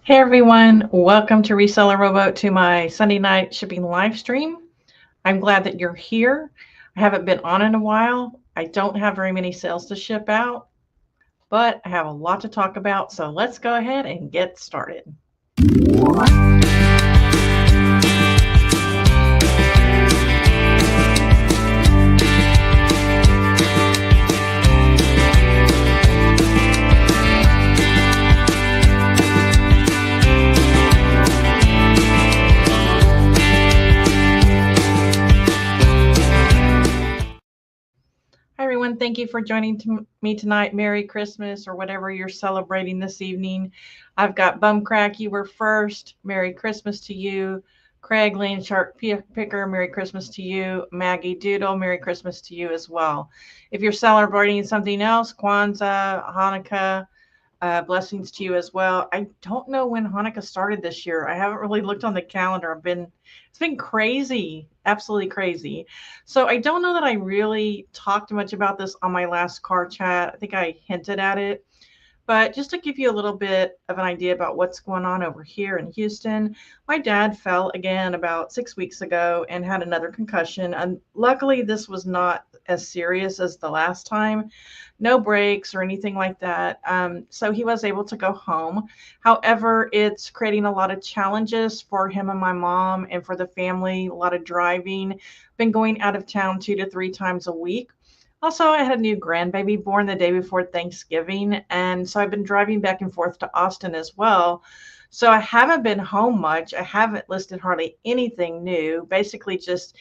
Hey everyone, welcome to Reseller Rowboat to my Sunday night shipping live stream. I'm glad that you're here. I haven't been on in a while. I don't have very many sales to ship out, but I have a lot to talk about. So let's go ahead and get started. Hi everyone, thank you for joining me tonight. Merry Christmas or whatever you're celebrating this evening. I've got Bumcrack, you were first. Merry Christmas to you. Craig Lane Shark Picker, Merry Christmas to you. Maggie Doodle, Merry Christmas to you as well. If you're celebrating something else, Kwanzaa, Hanukkah, blessings to you as well. I don't know when Hanukkah started this year. I haven't really looked on the calendar. It's been crazy, absolutely crazy. So I don't know that I really talked much about this on my last car chat. I think I hinted at it. But just to give you a little bit of an idea about what's going on over here in Houston, my dad fell again about 6 weeks ago and had another concussion. And luckily, this was not as serious as the last time. No breaks or anything like that. So he was able to go home. However, it's creating a lot of challenges for him and my mom and for the family, a lot of driving. Been going out of town 2 to 3 times a week. Also, I had a new grandbaby born the day before Thanksgiving, and so I've been driving back and forth to Austin as well. So I haven't been home much. I haven't listed hardly anything new, basically just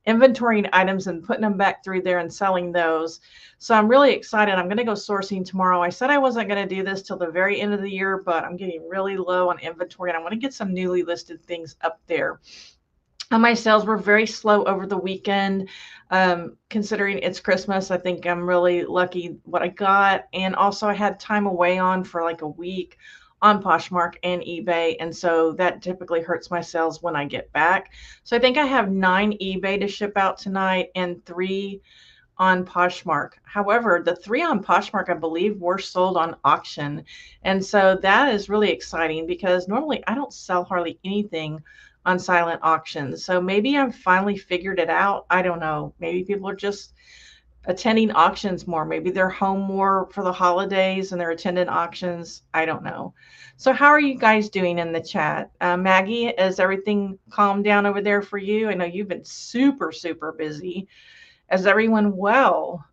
inventorying items and putting them back through there and selling those. So I'm really excited. I'm going to go sourcing tomorrow. I said I wasn't going to do this till the very end of the year, but I'm getting really low on inventory, and I want to get some newly listed things up there. My sales were very slow over the weekend. Considering it's Christmas, I think I'm really lucky what I got. And also I had time away on for like a week on Poshmark and eBay. And so that typically hurts my sales when I get back. So I think I have 9 eBay to ship out tonight and 3 on Poshmark. However, the 3 on Poshmark, I believe, were sold on auction. And so that is really exciting because normally I don't sell hardly anything on silent auctions. So maybe I've finally figured it out. I don't know. Maybe people are just attending auctions more. Maybe they're home more for the holidays and they're attending auctions. I don't know. So how are you guys doing in the chat? Maggie, is everything calmed down over there for you? I know you've been super, super busy. Is everyone well?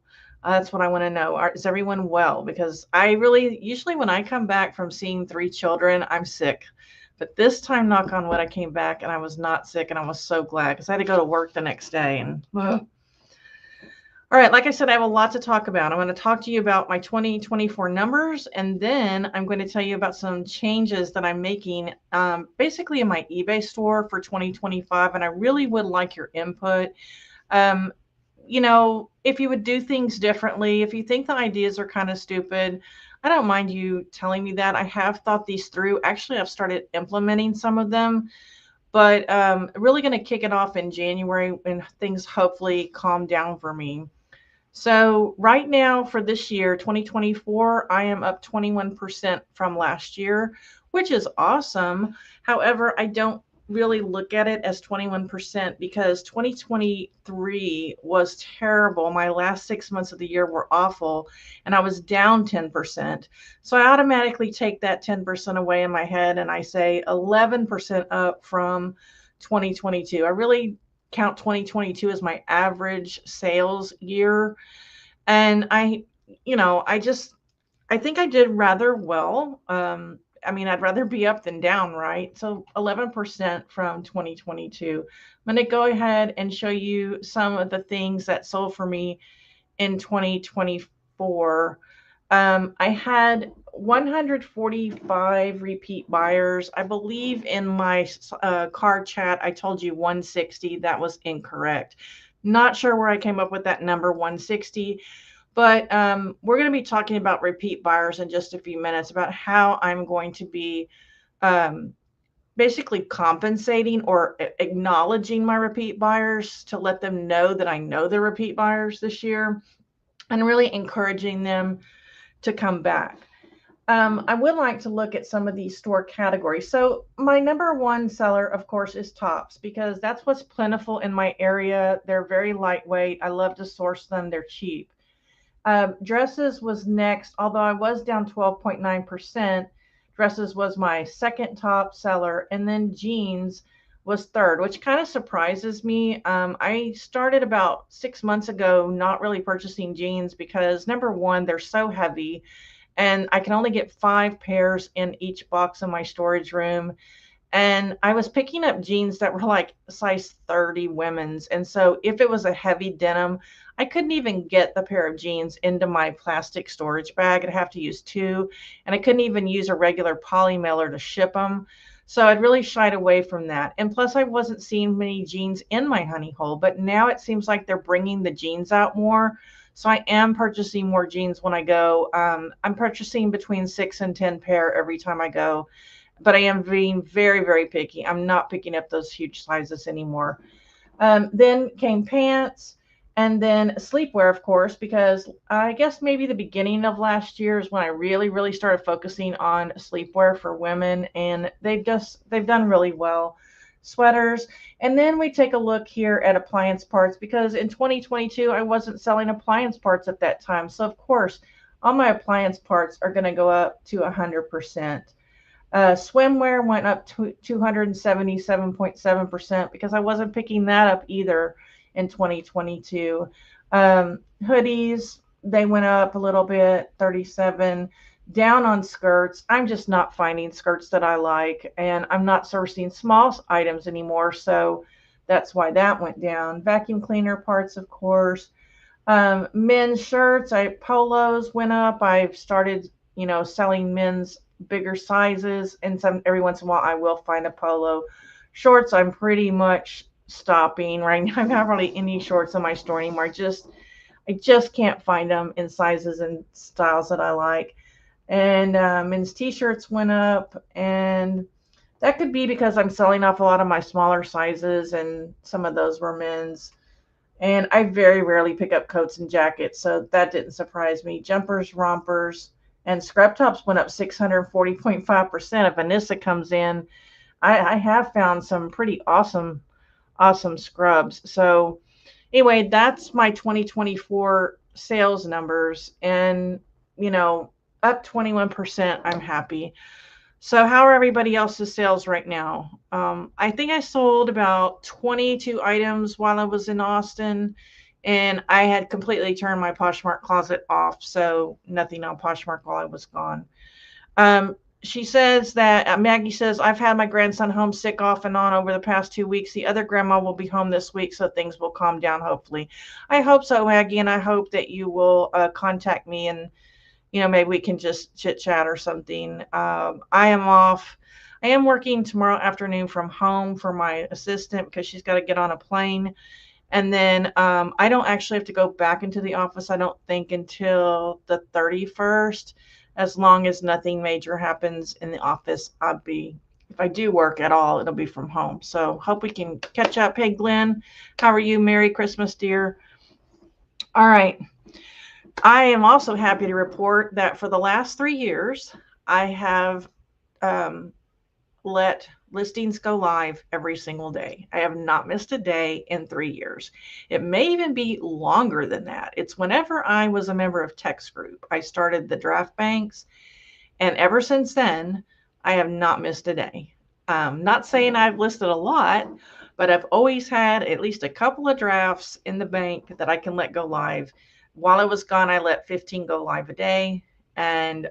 That's what I want to know. Is everyone well? Because I really, usually when I come back from seeing 3 children, I'm sick. But this time, knock on wood, I came back and I was not sick, and I was so glad because I had to go to work the next day. And all right, like I said, I have a lot to talk about. I'm going to talk to you about my 2024 numbers, and then I'm going to tell you about some changes that I'm making basically in my eBay store for 2025, and I really would like your input. You know, if you would do things differently, if you think the ideas are kind of stupid, I don't mind you telling me that. I have thought these through. Actually, I've started implementing some of them, but really going to kick it off in January when things hopefully calm down for me. So right now for this year, 2024, I am up 21% from last year, which is awesome. However, I don't really look at it as 21% because 2023 was terrible. My last 6 months of the year were awful, and I was down 10%. So I automatically take that 10% away in my head and I say 11% up from 2022. I really count 2022 as my average sales year. And I think I did rather well. I mean, I'd rather be up than down, right? So 11% from 2022. I'm going to go ahead and show you some of the things that sold for me in 2024. I had 145 repeat buyers. I believe in my card chat, I told you 160. That was incorrect. Not sure where I came up with that number 160. But we're going to be talking about repeat buyers in just a few minutes, about how I'm going to be basically compensating or acknowledging my repeat buyers to let them know that I know they're repeat buyers this year and really encouraging them to come back. I would like to look at some of these store categories. So my number one seller, of course, is tops, because that's what's plentiful in my area. They're very lightweight. I love to source them. They're cheap. Dresses was next, although I was down 12.9%. Dresses was my second top seller, and then jeans was third, which kind of surprises me. I started about 6 months ago not really purchasing jeans because, number one, they're so heavy, and I can only get 5 pairs in each box in my storage room. And I was picking up jeans that were like size 30 women's. And so if it was a heavy denim, I couldn't even get the pair of jeans into my plastic storage bag. I'd have to use two, and I couldn't even use a regular poly mailer to ship them. So I'd really shied away from that. And plus, I wasn't seeing many jeans in my honey hole, but now it seems like they're bringing the jeans out more. So I am purchasing more jeans when I go. I'm purchasing between 6 and 10 pair every time I go, but I am being very, very picky. I'm not picking up those huge sizes anymore. Then came pants, and then sleepwear, of course, because I guess maybe the beginning of last year is when I really, really started focusing on sleepwear for women, and they've done really well. Sweaters, and then we take a look here at appliance parts, because in 2022 I wasn't selling appliance parts at that time. So of course, all my appliance parts are going to go up to 100%. Swimwear went up to 277.7% because I wasn't picking that up either in 2022. Hoodies, they went up a little bit, 37. Down on skirts, I'm just not finding skirts that I like, and I'm not sourcing small items anymore, so that's why that went down. Vacuum cleaner parts, of course. Men's shirts, polos went up. I've started, selling men's bigger sizes, and every once in a while I will find a polo. Shorts, I'm pretty much stopping right now. I'm not really any shorts in my store anymore. I just can't find them in sizes and styles that I like. And men's t-shirts went up, and that could be because I'm selling off a lot of my smaller sizes, and some of those were men's. And I very rarely pick up coats and jackets, so that didn't surprise me. Jumpers, rompers, and scrub tops went up 640.5%. If Anissa comes in, I have found some pretty awesome scrubs. So anyway, that's my 2024 sales numbers, and up 21%. I'm happy. So how are everybody else's sales right now? I think I sold about 22 items while I was in Austin, and I had completely turned my Poshmark Closet off, so nothing on Poshmark while I was gone. She says that, Maggie says, I've had my grandson homesick off and on over the past 2 weeks. The other grandma will be home this week, so things will calm down, hopefully. I hope so, Maggie, and I hope that you will contact me, and maybe we can just chit chat or something. I am off. I am working tomorrow afternoon from home for my assistant because she's got to get on a plane. And then I don't actually have to go back into the office, I don't think, until the 31st. As long as nothing major happens in the office, if I do work at all, it'll be from home. So hope we can catch up. Hey, Glenn, how are you? Merry Christmas, dear. All right. I am also happy to report that for the last 3 years, I have let listings go live every single day. I have not missed a day in 3 years. It may even be longer than that. It's whenever I was a member of Text Group. I started the draft banks, and ever since then, I have not missed a day. Not saying I've listed a lot, but I've always had at least a couple of drafts in the bank that I can let go live. While I was gone, I let 15 go live a day, and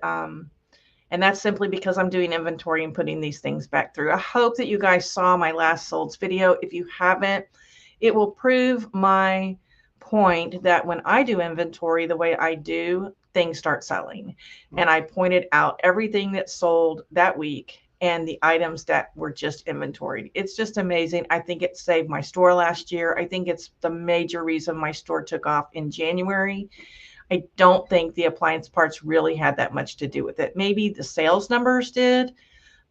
that's simply because I'm doing inventory and putting these things back through. I hope that you guys saw my last solds video. If you haven't, it will prove my point that when I do inventory the way I do, things start selling. And I pointed out everything that sold that week and the items that were just inventoried. It's just amazing. I think it saved my store last year. I think it's the major reason my store took off in January. I don't think the appliance parts really had that much to do with it. Maybe the sales numbers did,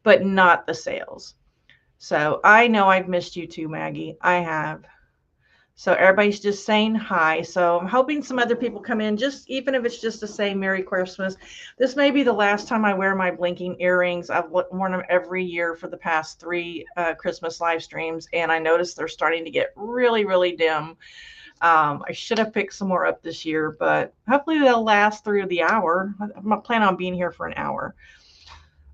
but not the sales. So I know I've missed you too, Maggie. I have. So everybody's just saying hi. So I'm hoping some other people come in, just even if it's just to say Merry Christmas. This may be the last time I wear my blinking earrings. I've worn them every year for the past 3 Christmas live streams, and I noticed they're starting to get really, really dim. I should have picked some more up this year, but hopefully they'll last through the hour. I'm not planning on being here for an hour.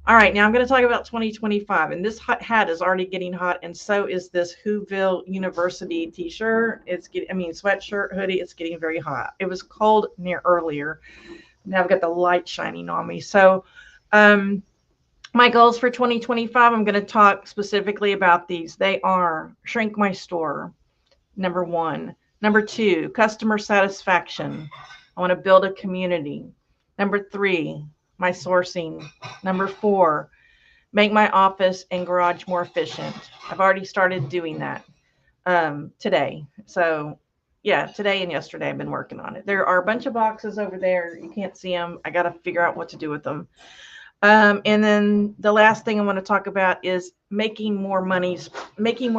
All right, now I'm going to talk about 2025, and this hat is already getting hot, and so is this Whoville University t-shirt. Sweatshirt, hoodie. It's getting very hot. It was cold near earlier. Now I've got the light shining on me. So, my goals for 2025, I'm going to talk specifically about these. They are shrink my store, number 1. Number 2, customer satisfaction. I want to build a community. Number 3, my sourcing. Number 4, make my office and garage more efficient. I've already started doing that today. So yeah, today and yesterday I've been working on it. There are a bunch of boxes over there. You can't see them. I got to figure out what to do with them. And then the last thing I want to talk about is making more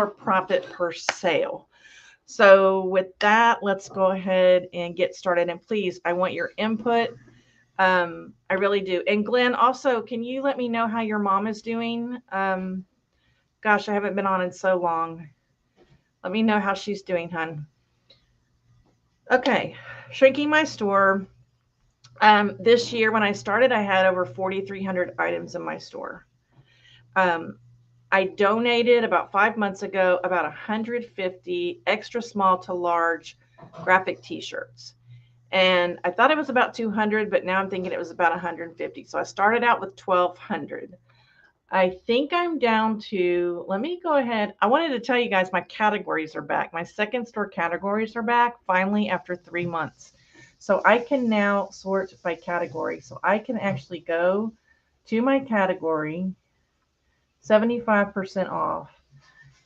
profit per sale. So with that, let's go ahead and get started. And please, I want your input. I really do. And Glenn, also, can you let me know how your mom is doing? Gosh, I haven't been on in so long. Let me know how she's doing, hon. Okay, shrinking my store. This year, when I started, I had over 4,300 items in my store. I donated about 5 months ago about 150 extra small to large graphic t-shirts. And I thought it was about 200, but now I'm thinking it was about 150. So I started out with 1,200. I think I'm down to, let me go ahead. I wanted to tell you guys my categories are back. My second store categories are back finally after 3 months. So I can now sort by category. So I can actually go to my category, 75% off,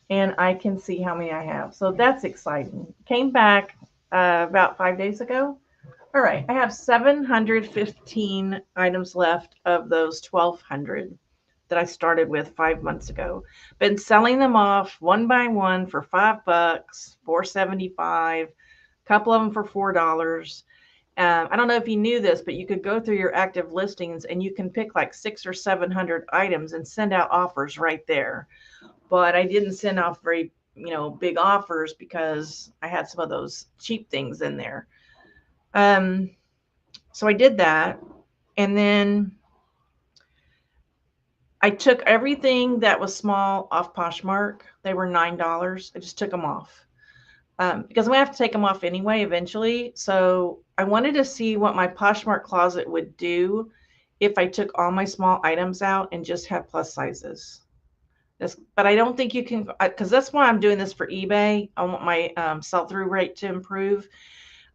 and I can see how many I have. So that's exciting. Came back about 5 days ago. All right, I have 715 items left of those 1,200 that I started with 5 months ago. Been selling them off one by one for $5, $4.75, a couple of them for $4. I don't know if you knew this, but you could go through your active listings and you can pick like 600 or 700 items and send out offers right there. But I didn't send off very, big offers because I had some of those cheap things in there. So I did that, and then I took everything that was small off Poshmark. They were $9. I just took them off because I'm gonna have to take them off anyway eventually. So I wanted to see what my Poshmark Closet would do if I took all my small items out and just had plus sizes. But I don't think you can, because that's why I'm doing this for eBay. I want my sell-through rate to improve.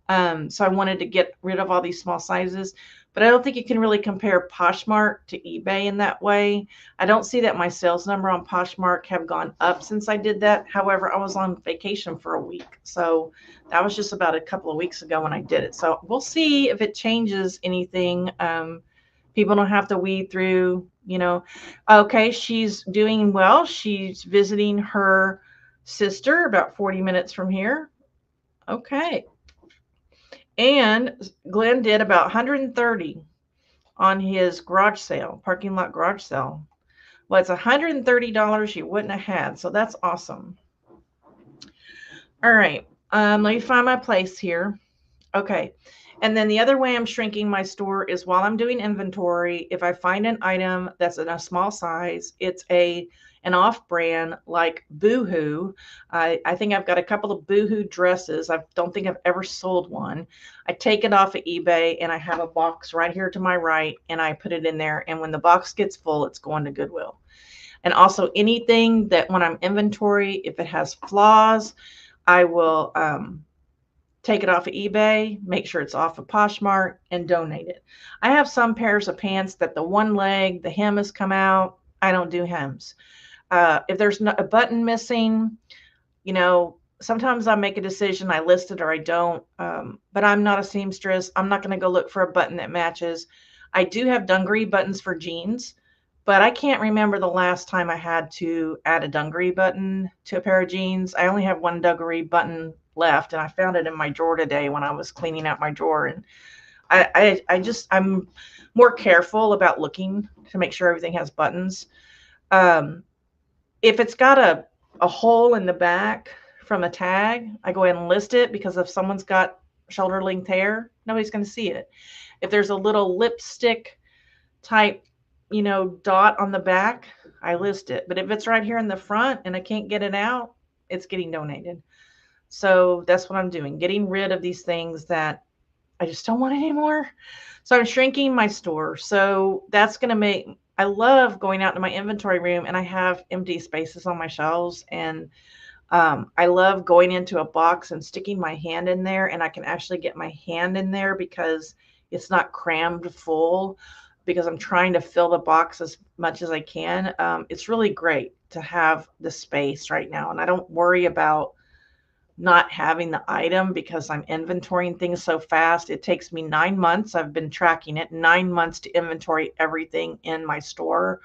So I wanted to get rid of all these small sizes, but I don't think you can really compare Poshmark to eBay in that way. I don't see that my sales number on Poshmark have gone up since I did that. However, I was on vacation for a week. So that was just about a couple of weeks ago when I did it. So we'll see if it changes anything. People don't have to weed through, okay, she's doing well. She's visiting her sister about 40 minutes from here. Okay. And Glenn did about 130 on his garage sale, parking lot garage sale. Well, it's $130 you wouldn't have had. So that's awesome. All right. Let me find my place here. Okay. And then the other way I'm shrinking my store is while I'm doing inventory, if I find an item that's in a small size, it's an off-brand like Boohoo. I think I've got a couple of Boohoo dresses. I don't think I've ever sold one. I take it off of eBay and I have a box right here to my right and I put it in there. And when the box gets full, it's going to Goodwill. And also anything that when I'm inventory, if it has flaws, I will take it off of eBay, make sure it's off of Poshmark, and donate it. I have some pairs of pants that the one leg, the hem has come out. I don't do hems. If there's a button missing, sometimes I make a decision, I list it or I don't, but I'm not a seamstress. I'm not going to go look for a button that matches. I do have dungaree buttons for jeans, but I can't remember the last time I had to add a dungaree button to a pair of jeans. I only have one dungaree button left, and I found it in my drawer today when I was cleaning out my drawer. And I'm more careful about looking to make sure everything has buttons. If it's got a hole in the back from a tag, I go ahead and list it, because if someone's got shoulder length hair, nobody's going to see it. If there's a little lipstick type, dot on the back, I list it. But if it's right here in the front and I can't get it out, it's getting donated. So that's what I'm doing, getting rid of these things that I just don't want anymore. So I'm shrinking my store. So that's going to make, I love going out to my inventory room and I have empty spaces on my shelves. And I love going into a box and sticking my hand in there, and I can actually get my hand in there because it's not crammed full, because I'm trying to fill the box as much as I can. It's really great to have the space right now. And I don't worry about not having the item because I'm inventorying things so fast. It takes me 9 months. I've been tracking it, 9 months to inventory everything in my store.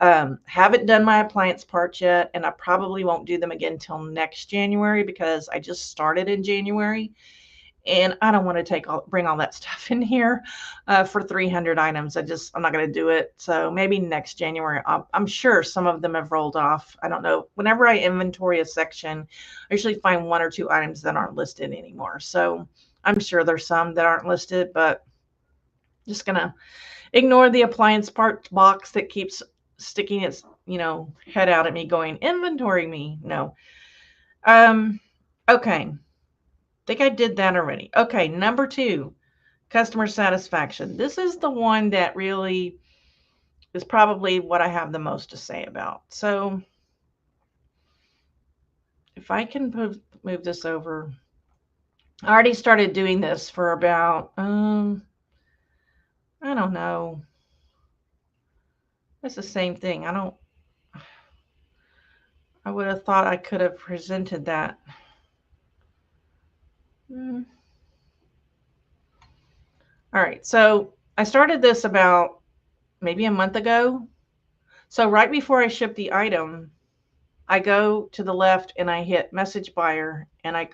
Haven't done my appliance parts yet, and I probably won't do them again until next January, because I just started in January and I don't want to bring all that stuff in here for 300 items. I'm not going to do it. So maybe next January. I'm sure some of them have rolled off. I don't know. Whenever I inventory a section, I usually find 1 or 2 items that aren't listed anymore. So I'm sure there's some that aren't listed, but just going to ignore the appliance parts box that keeps sticking its, head out at me going, inventory me. No. Okay. Think I did that already. Okay, number 2, customer satisfaction. This is the one that really is probably what I have the most to say about. So if I can move this over. I already started doing this for about, I don't know. It's the same thing. I would have thought I could have presented that. All right, so I started this about maybe a month ago. So right before I ship the item, I go to the left and I hit message buyer, and I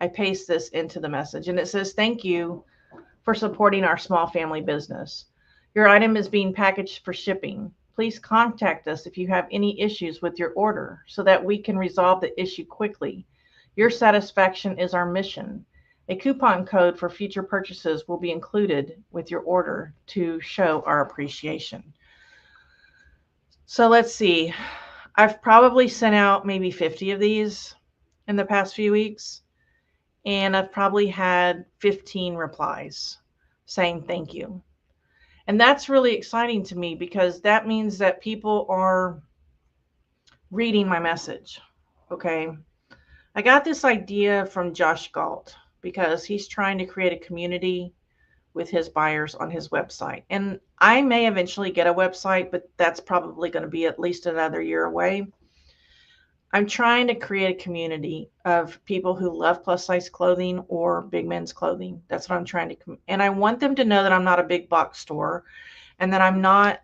paste this into the message, and it says, thank you for supporting our small family business. Your item is being packaged for shipping. Please contact us if you have any issues with your order so that we can resolve the issue quickly. Your satisfaction is our mission. A coupon code for future purchases will be included with your order to show our appreciation. So let's see. I've probably sent out maybe 50 of these in the past few weeks, and I've probably had 15 replies saying thank you. And that's really exciting to me, because that means that people are reading my message. Okay. I got this idea from Josh Galt, because he's trying to create a community with his buyers on his website. And I may eventually get a website, but that's probably going to be at least another year away. I'm trying to create a community of people who love plus size clothing or big men's clothing. That's what I'm trying to, and I want them to know that I'm not a big box store, and that I'm not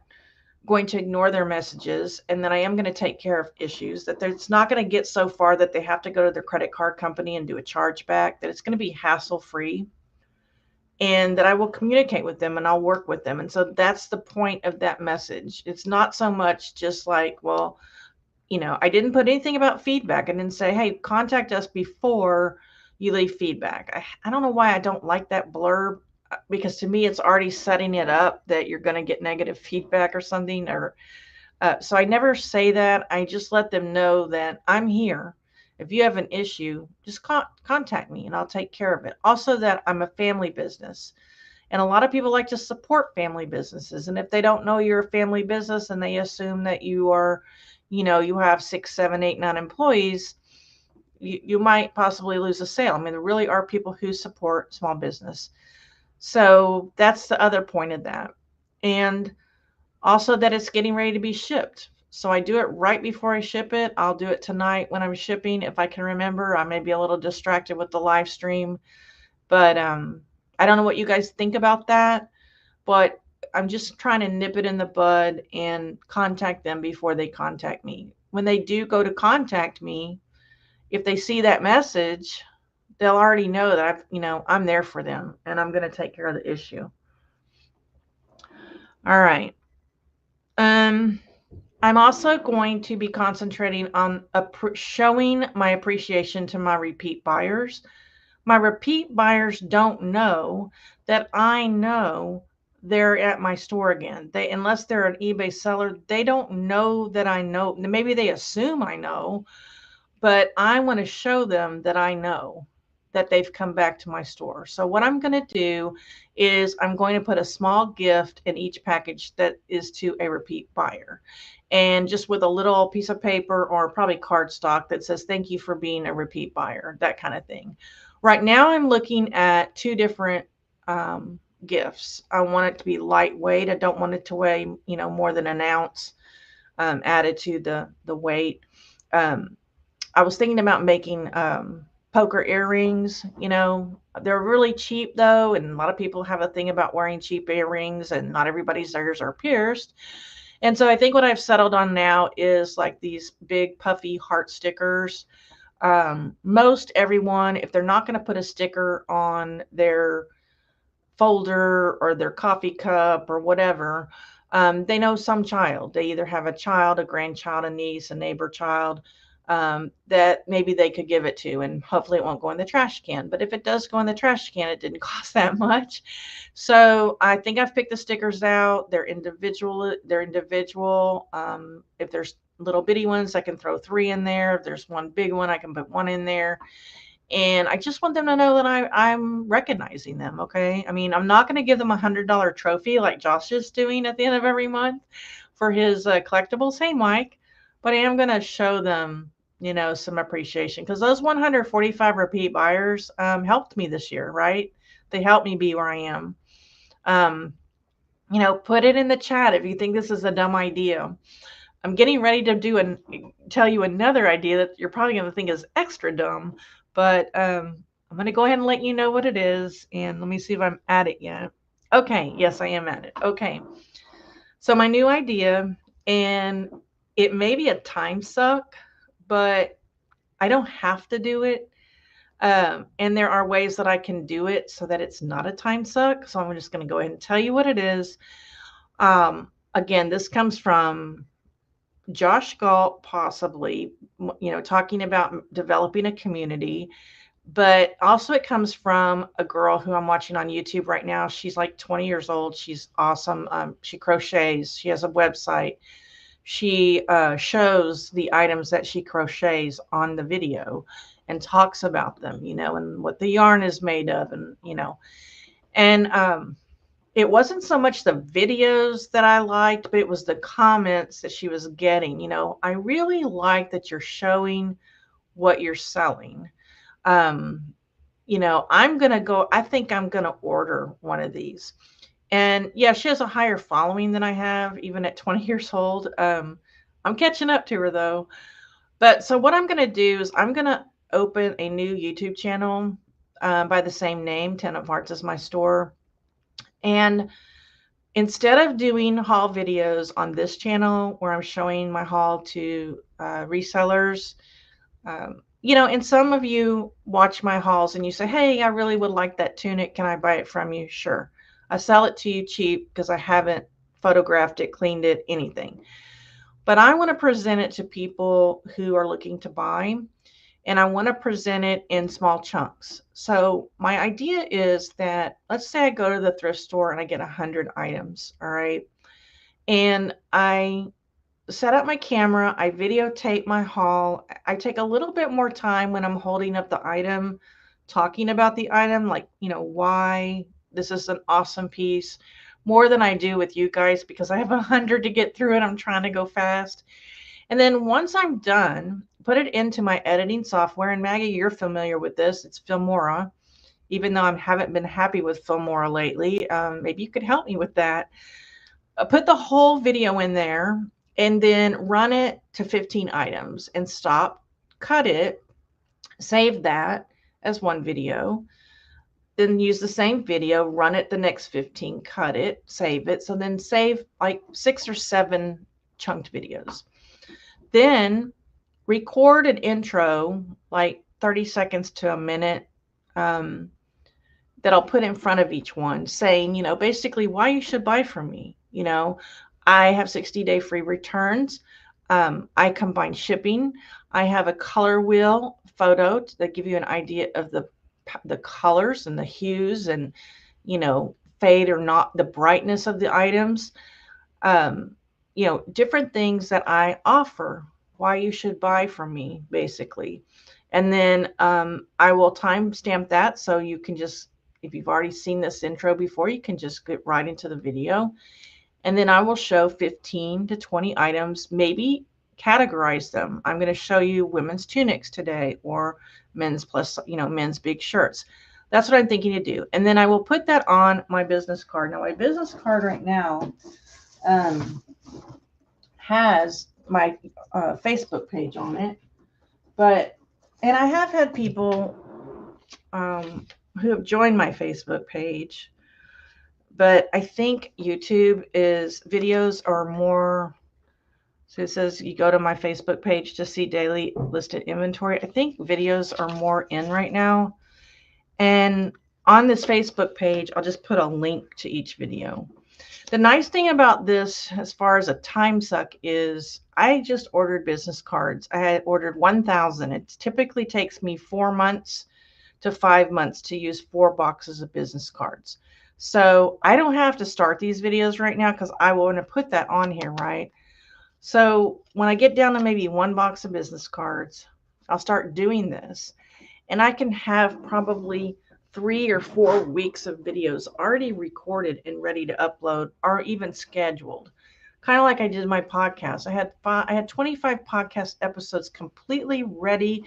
going to ignore their messages, and that I am going to take care of issues, that it's not going to get so far that they have to go to their credit card company and do a chargeback, that it's going to be hassle-free, and that I will communicate with them and I'll work with them. And so that's the point of that message. It's not so much just like, well, I didn't put anything about feedback. I didn't say, hey, contact us before you leave feedback. I don't know why I don't like that blurb, because to me, it's already setting it up that you're going to get negative feedback or something. So I never say that. I just let them know that I'm here. If you have an issue, just contact me and I'll take care of it. Also, that I'm a family business. And a lot of people like to support family businesses. And if they don't know you're a family business and they assume that you are, you have 6, 7, 8, 9 employees, you might possibly lose a sale. I mean, there really are people who support small business. So that's the other point of that. And also that it's getting ready to be shipped. So I do it right before I ship it. I'll do it tonight when I'm shipping, if I can remember. I may be a little distracted with the live stream, but I don't know what you guys think about that, but I'm just trying to nip it in the bud and contact them before they contact me. When they do go to contact me, if they see that message, they'll already know that I'm there for them and I'm going to take care of the issue. All right. I'm also going to be concentrating on showing my appreciation to my repeat buyers. My repeat buyers don't know that I know they're at my store again. Unless they're an eBay seller, they don't know that I know. Maybe they assume I know, but I want to show them that I know that they've come back to my store. So what I'm going to do is I'm going to put a small gift in each package that is to a repeat buyer. And just with a little piece of paper or probably cardstock that says, thank you for being a repeat buyer, that kind of thing. Right now I'm looking at two different gifts. I want it to be lightweight. I don't want it to weigh, more than an ounce added to the weight. I was thinking about making poker earrings. They're really cheap though, and a lot of people have a thing about wearing cheap earrings, and not everybody's ears are pierced. And so I think what I've settled on now is like these big puffy heart stickers. Most everyone, if they're not going to put a sticker on their folder or their coffee cup or whatever, they know some child. They either have a child, a grandchild, a niece, a neighbor child that maybe they could give it to, and hopefully it won't go in the trash can. But if it does go in the trash can, it didn't cost that much. So I think I've picked the stickers out. They're individual. If there's little bitty ones, I can throw 3 in there. If there's one big one, I can put 1 in there. And I just want them to know that I'm recognizing them. Okay. I mean, I'm not going to give them $100 trophy like Josh is doing at the end of every month for his collectibles. Hey, Mike. But I am going to show them, some appreciation, because those 145 repeat buyers helped me this year, right? They helped me be where I am. Put it in the chat if you think this is a dumb idea. I'm getting ready to tell you another idea that you're probably going to think is extra dumb, but I'm going to go ahead and let you know what it is. And let me see if I'm at it yet. Okay. Yes, I am at it. Okay. So my new idea, and it may be a time suck, but I don't have to do it. And there are ways that I can do it so that it's not a time suck. So I'm just going to go ahead and tell you what it is. Again, this comes from Josh Galt, possibly, talking about developing a community, but also it comes from a girl who I'm watching on YouTube right now. She's like 20 years old. She's awesome. She crochets. She has a website. She shows the items that she crochets on the video and talks about them, and what the yarn is made of, and, and it wasn't so much the videos that I liked, but it was the comments that she was getting. I really like that you're showing what you're selling. I think I'm going to order one of these. And yeah, she has a higher following than I have, even at 20 years old. I'm catching up to her though. But so what I'm going to do is I'm going to open a new YouTube channel by the same name, 10 of Hearts is my store. And instead of doing haul videos on this channel where I'm showing my haul to resellers, and some of you watch my hauls and you say, hey, I really would like that tunic. Can I buy it from you? Sure. I sell it to you cheap because I haven't photographed it, cleaned it, anything. But I want to present it to people who are looking to buy, and I want to present it in small chunks. So my idea is that, let's say I go to the thrift store and I get 100 items, all right? And I set up my camera, I videotape my haul. I take a little bit more time when I'm holding up the item, talking about the item, like, why this is an awesome piece, more than I do with you guys because I have 100 to get through and I'm trying to go fast. And then once I'm done, put it into my editing software. And Maggie, you're familiar with this. It's Filmora. Even though I haven't been happy with Filmora lately, maybe you could help me with that. Put the whole video in there and then run it to 15 items and stop, cut it, save that as one video. Then use the same video, run it the next 15, cut it, save it. So then save like 6 or 7 chunked videos. Then record an intro, like 30 seconds to a minute, that I'll put in front of each one saying, you know, basically why you should buy from me. You know, I have 60-day free returns. I combine shipping. I have a color wheel photo that give you an idea of the colors and the hues and, you know, fade or not, the brightness of the items. You know, different things that I offer, why you should buy from me, basically. And then I will timestamp that so you can just, if you've already seen this intro before, you can just get right into the video. And then I will show 15 to 20 items, maybe categorize them. I'm going to show you women's tunics today or men's plus, you know, men's big shirts. That's what I'm thinking to do. And then I will put that on my business card. Now, my business card right now has my Facebook page on it. And I have had people who have joined my Facebook page, but I think YouTube is videos are more. So it says you go to my Facebook page to see daily listed inventory. I think videos are more in right now. And on this Facebook page, I'll just put a link to each video. The nice thing about this, as far as a time suck, is I just ordered business cards. I had ordered 1,000. It typically takes me 4 months to 5 months to use 4 boxes of business cards. So I don't have to start these videos right now because I want to put that on here, right? So when I get down to maybe 1 box of business cards, I'll start doing this. And I can have probably 3 or 4 weeks of videos already recorded and ready to upload or even scheduled. Kind of like I did my podcast. I had 25 podcast episodes completely ready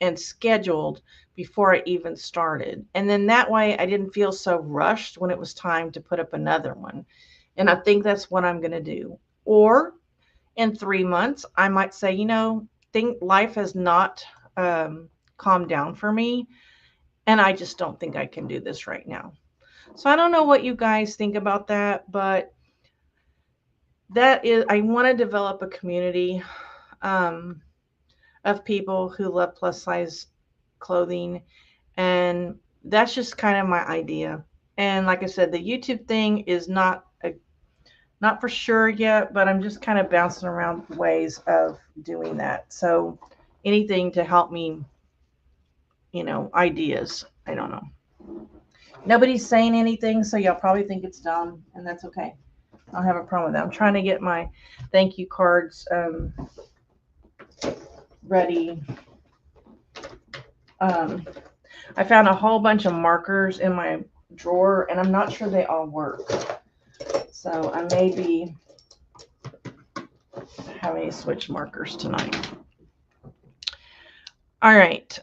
and scheduled before I even started. And then that way I didn't feel so rushed when it was time to put up another one. And I think that's what I'm going to do. Or in 3 months, I might say, you know, life has not calmed down for me, and I just don't think I can do this right now. So I don't know what you guys think about that, but that is, I want to develop a community of people who love plus size clothing, and that's just kind of my idea. And like I said, the YouTube thing is not for sure yet, but I'm just kind of bouncing around ways of doing that. So anything to help me, you know, ideas. I don't know. Nobody's saying anything, so y'all probably think it's dumb, and that's okay. I don't have a problem with that. I'm trying to get my thank you cards ready. I found a whole bunch of markers in my drawer, and I'm not sure they all work. So I may be having to switch markers tonight. All right.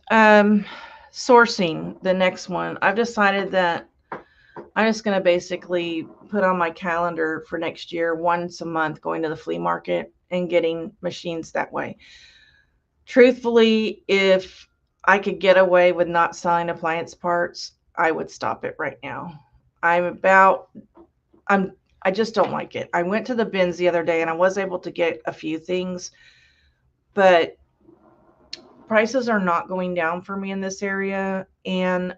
Sourcing, the next one. I've decided that I'm just going to basically put on my calendar for next year, once a month, going to the flea market and getting machines that way. Truthfully, if I could get away with not selling appliance parts, I would stop it right now. I just don't like it. I went to the bins the other day and I was able to get a few things, but prices are not going down for me in this area. And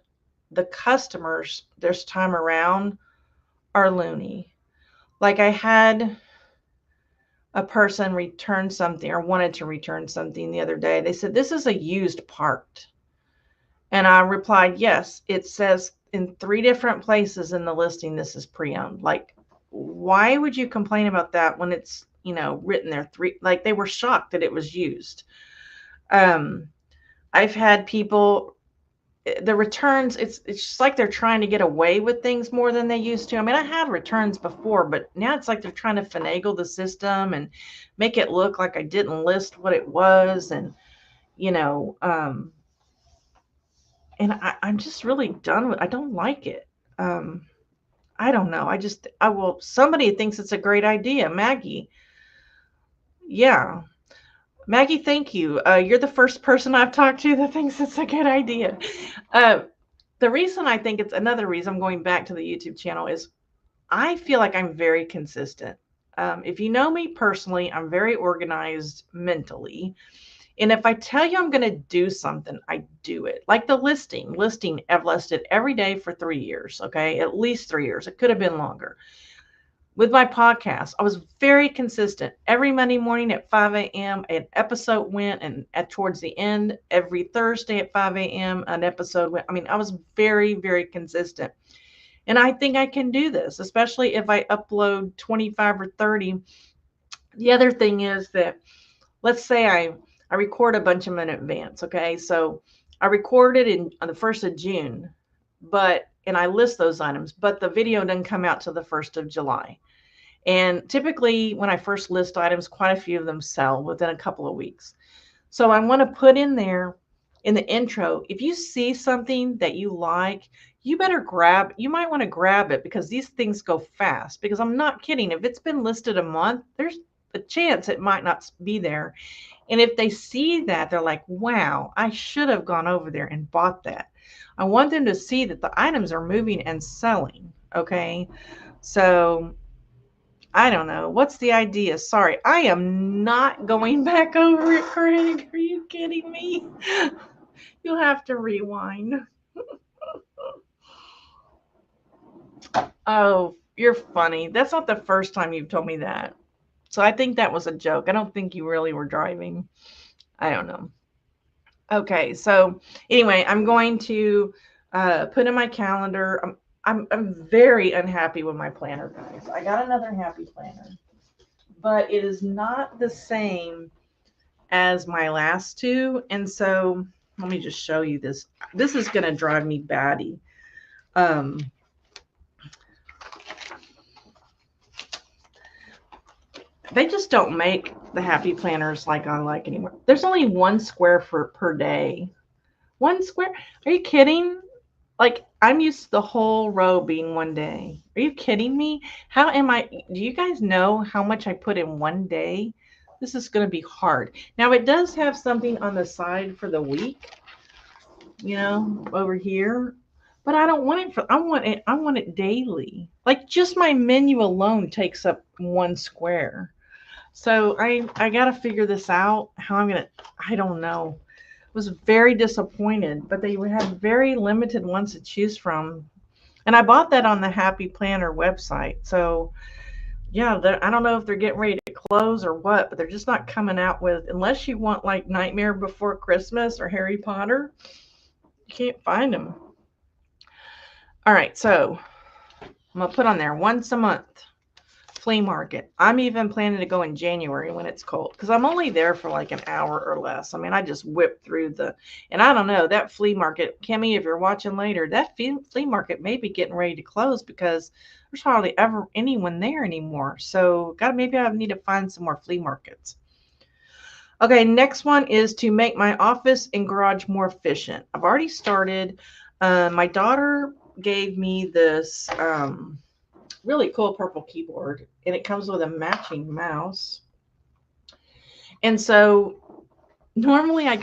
the customers this time around are loony. Like I had a person return something or wanted to return something the other day. They said, this is a used part. And I replied, yes, it says in 3 different places in the listing, this is pre-owned. Like, why would you complain about that when it's, you know, written there 3, like they were shocked that it was used. I've had people, the returns, it's just like they're trying to get away with things more than they used to. I mean, I had returns before, but now it's like they're trying to finagle the system and make it look like I didn't list what it was. And, you know, and I'm just really done with, I don't like it. I don't know. Somebody thinks it's a great idea. Maggie. Yeah. Maggie, thank you. You're the first person I've talked to that thinks it's a good idea. The reason I think it's another reason I'm going back to the YouTube channel is I feel like I'm very consistent. If you know me personally, I'm very organized mentally. And if I tell you I'm going to do something, I do it. Like the listing, I've listed every day for 3 years. Okay. At least 3 years. It could have been longer. With my podcast, I was very consistent. Every Monday morning at 5 a.m., an episode went, and towards the end, every Thursday at 5 a.m., an episode went. I mean, I was very, very consistent. And I think I can do this, especially if I upload 25 or 30. The other thing is that, let's say I record a bunch of them in advance. Okay. So I recorded on the 1st of June, and I list those items, but the video doesn't come out till the 1st of July. And typically when I first list items, quite a few of them sell within a couple of weeks. So I want to put in there in the intro, if you see something that you like, you might want to grab it, because these things go fast. Because I'm not kidding. If it's been listed a month, there's a chance it might not be there. And if they see that, they're like, wow, I should have gone over there and bought that. I want them to see that the items are moving and selling. Okay. So I don't know. What's the idea? Sorry, I am not going back over it, Craig. Are you kidding me? You'll have to rewind. Oh, you're funny. That's not the first time you've told me that. So I think that was a joke. I don't think you really were driving. I don't know. Okay, so anyway, I'm going to put in my calendar. I'm very unhappy with my planner, guys. I got another happy planner, but it is not the same as my last two. And so let me just show you this. This is going to drive me batty. They just don't make the happy planners like I like anymore. There's only 1 square per day. 1 square? Are you kidding? Like, I'm used to the whole row being 1 day. Are you kidding me? Do you guys know how much I put in 1 day? This is going to be hard. Now, it does have something on the side for the week, over here. But I don't want it I want it daily. Like, just my menu alone takes up 1 square. So I got to figure this out. I don't know. Was very disappointed, but they had very limited ones to choose from. And I bought that on the Happy Planner website. So yeah, I don't know if they're getting ready to close or what, but they're just not coming out with, unless you want like Nightmare Before Christmas or Harry Potter, you can't find them. All right, so I'm gonna put on there once a month. Flea market. I'm even planning to go in January when it's cold, because I'm only there for like an hour or less. I mean, I just whip through and I don't know, that flea market, Kimmy, if you're watching later, that flea market may be getting ready to close, because there's hardly ever anyone there anymore. So maybe I need to find some more flea markets. Okay, next one is to make my office and garage more efficient. I've already started. My daughter gave me this really cool purple keyboard, and it comes with a matching mouse. And so normally I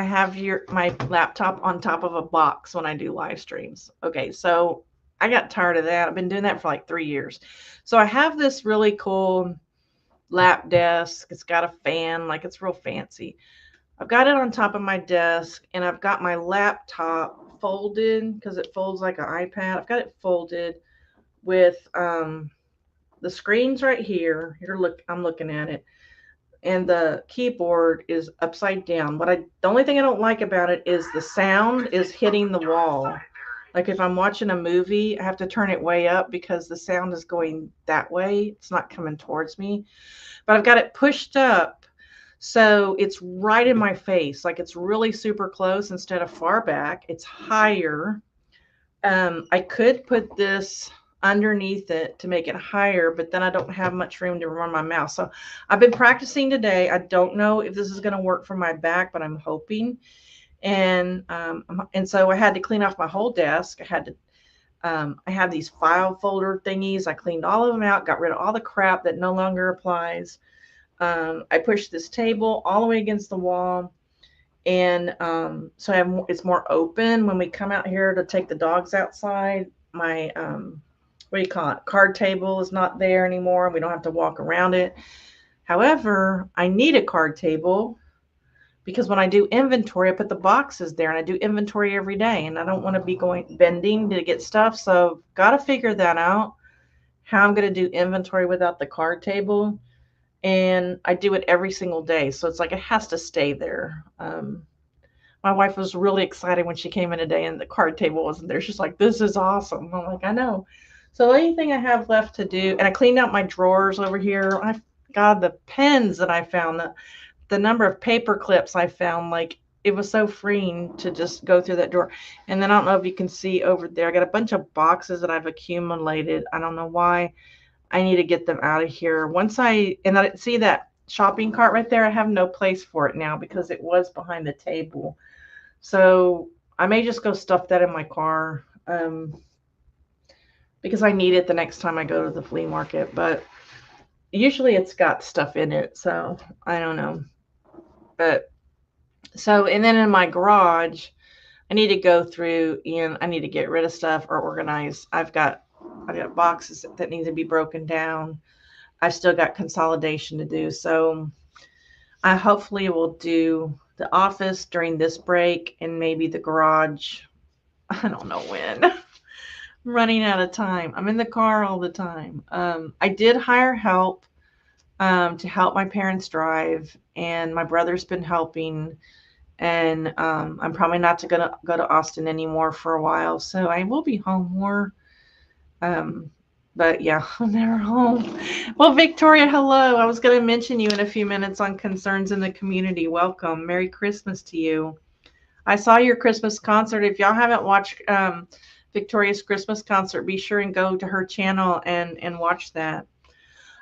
have my laptop on top of a box when I do live streams. Okay, so I got tired of that. I've been doing that for like 3 years. So I have this really cool lap desk. It's got a fan, like it's real fancy. I've got it on top of my desk, and I've got my laptop folded, because it folds like an iPad. I've got it folded with the screens right here. I'm looking at it, and the keyboard is upside down. The only thing I don't like about it is the sound is hitting the wall. Like if I'm watching a movie, I have to turn it way up because the sound is going that way. It's not coming towards me. But I've got it pushed up so it's right in my face. Like it's really super close instead of far back. It's higher. I could put this underneath it to make it higher, but then I don't have much room to run my mouse. So I've been practicing today. I don't know if this is going to work for my back, but I'm hoping. And so I had to clean off my whole desk. I have these file folder thingies. I cleaned all of them out, got rid of all the crap that no longer applies. I pushed this table all the way against the wall. And so it's more open when we come out here to take the dogs outside. My what do you call it? Card table is not there anymore. We don't have to walk around it. However, I need a card table because when I do inventory, I put the boxes there, and I do inventory every day, and I don't want to be going bending to get stuff. So got to figure that out, how I'm going to do inventory without the card table. And I do it every single day. So it's like it has to stay there. My wife was really excited when she came in today and the card table wasn't there. She's like, this is awesome. I'm like, I know. So the only thing I have left to do, and I cleaned out my drawers over here. God, the pens that I found, the number of paper clips I found, like it was so freeing to just go through that drawer. And then I don't know if you can see over there, I got a bunch of boxes that I've accumulated. I don't know why. I need to get them out of here. And I see that shopping cart right there. I have no place for it now because it was behind the table. So I may just go stuff that in my car because I need it the next time I go to the flea market. But usually it's got stuff in it, so I don't know. But so, and then in my garage, I need to go through and I need to get rid of stuff or organize. I've got boxes that need to be broken down. I've still got consolidation to do. So I hopefully will do the office during this break and maybe the garage. I don't know when. I'm running out of time. I'm in the car all the time. I did hire help to help my parents drive, and my brother's been helping. And I'm probably not gonna go to Austin anymore for a while, so I will be home more. But yeah, I'm never home. Well, Victoria, hello. I was going to mention you in a few minutes on concerns in the community. Welcome. Merry Christmas to you. I saw your Christmas concert. If y'all haven't watched Victoria's Christmas concert, be sure and go to her channel and watch that.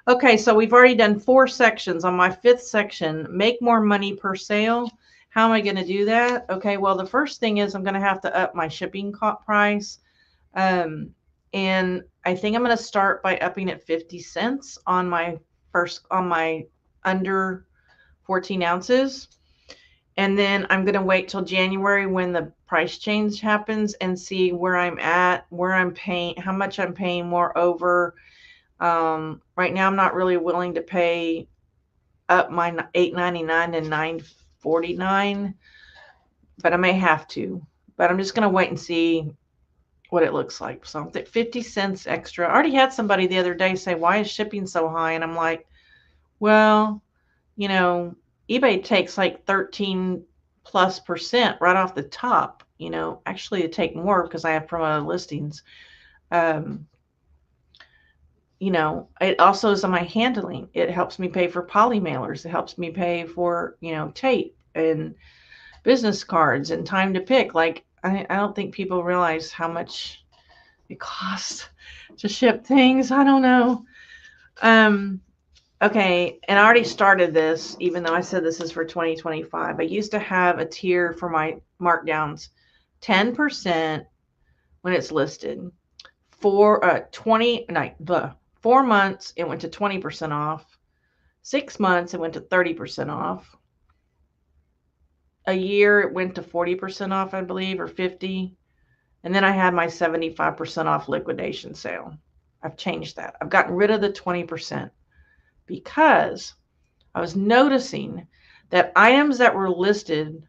Okay, so we've already done 4 sections. On my 5th section, make more money per sale. How am I going to do that? Okay, well, the first thing is I'm going to have to up my shipping price. And I think I'm going to start by upping it 50 cents on my under 14 ounces. And then I'm going to wait till January when the price change happens and see where I'm at, where I'm paying, how much I'm paying more over. Right now, I'm not really willing to pay up my $8.99 and $9.49, but I may have to. But I'm just going to wait and see what it looks like. So 50 cents extra. I already had somebody the other day say, why is shipping so high? And I'm like, well, you know, eBay takes like 13+% right off the top. You know, actually to take more because I have promoted listings. You know, it also is on my handling. It helps me pay for poly mailers. It helps me pay for, you know, tape and business cards and time to pick. Like, I don't think people realize how much it costs to ship things. I don't know. Okay, and I already started this, even though I said this is for 2025. I used to have a tier for my markdowns, 10% when it's listed. For 4 months, it went to 20% off. 6 months, it went to 30% off. A year, it went to 40% off, I believe, or 50. And then I had my 75% off liquidation sale. I've changed that. I've gotten rid of the 20% because I was noticing that items that were listed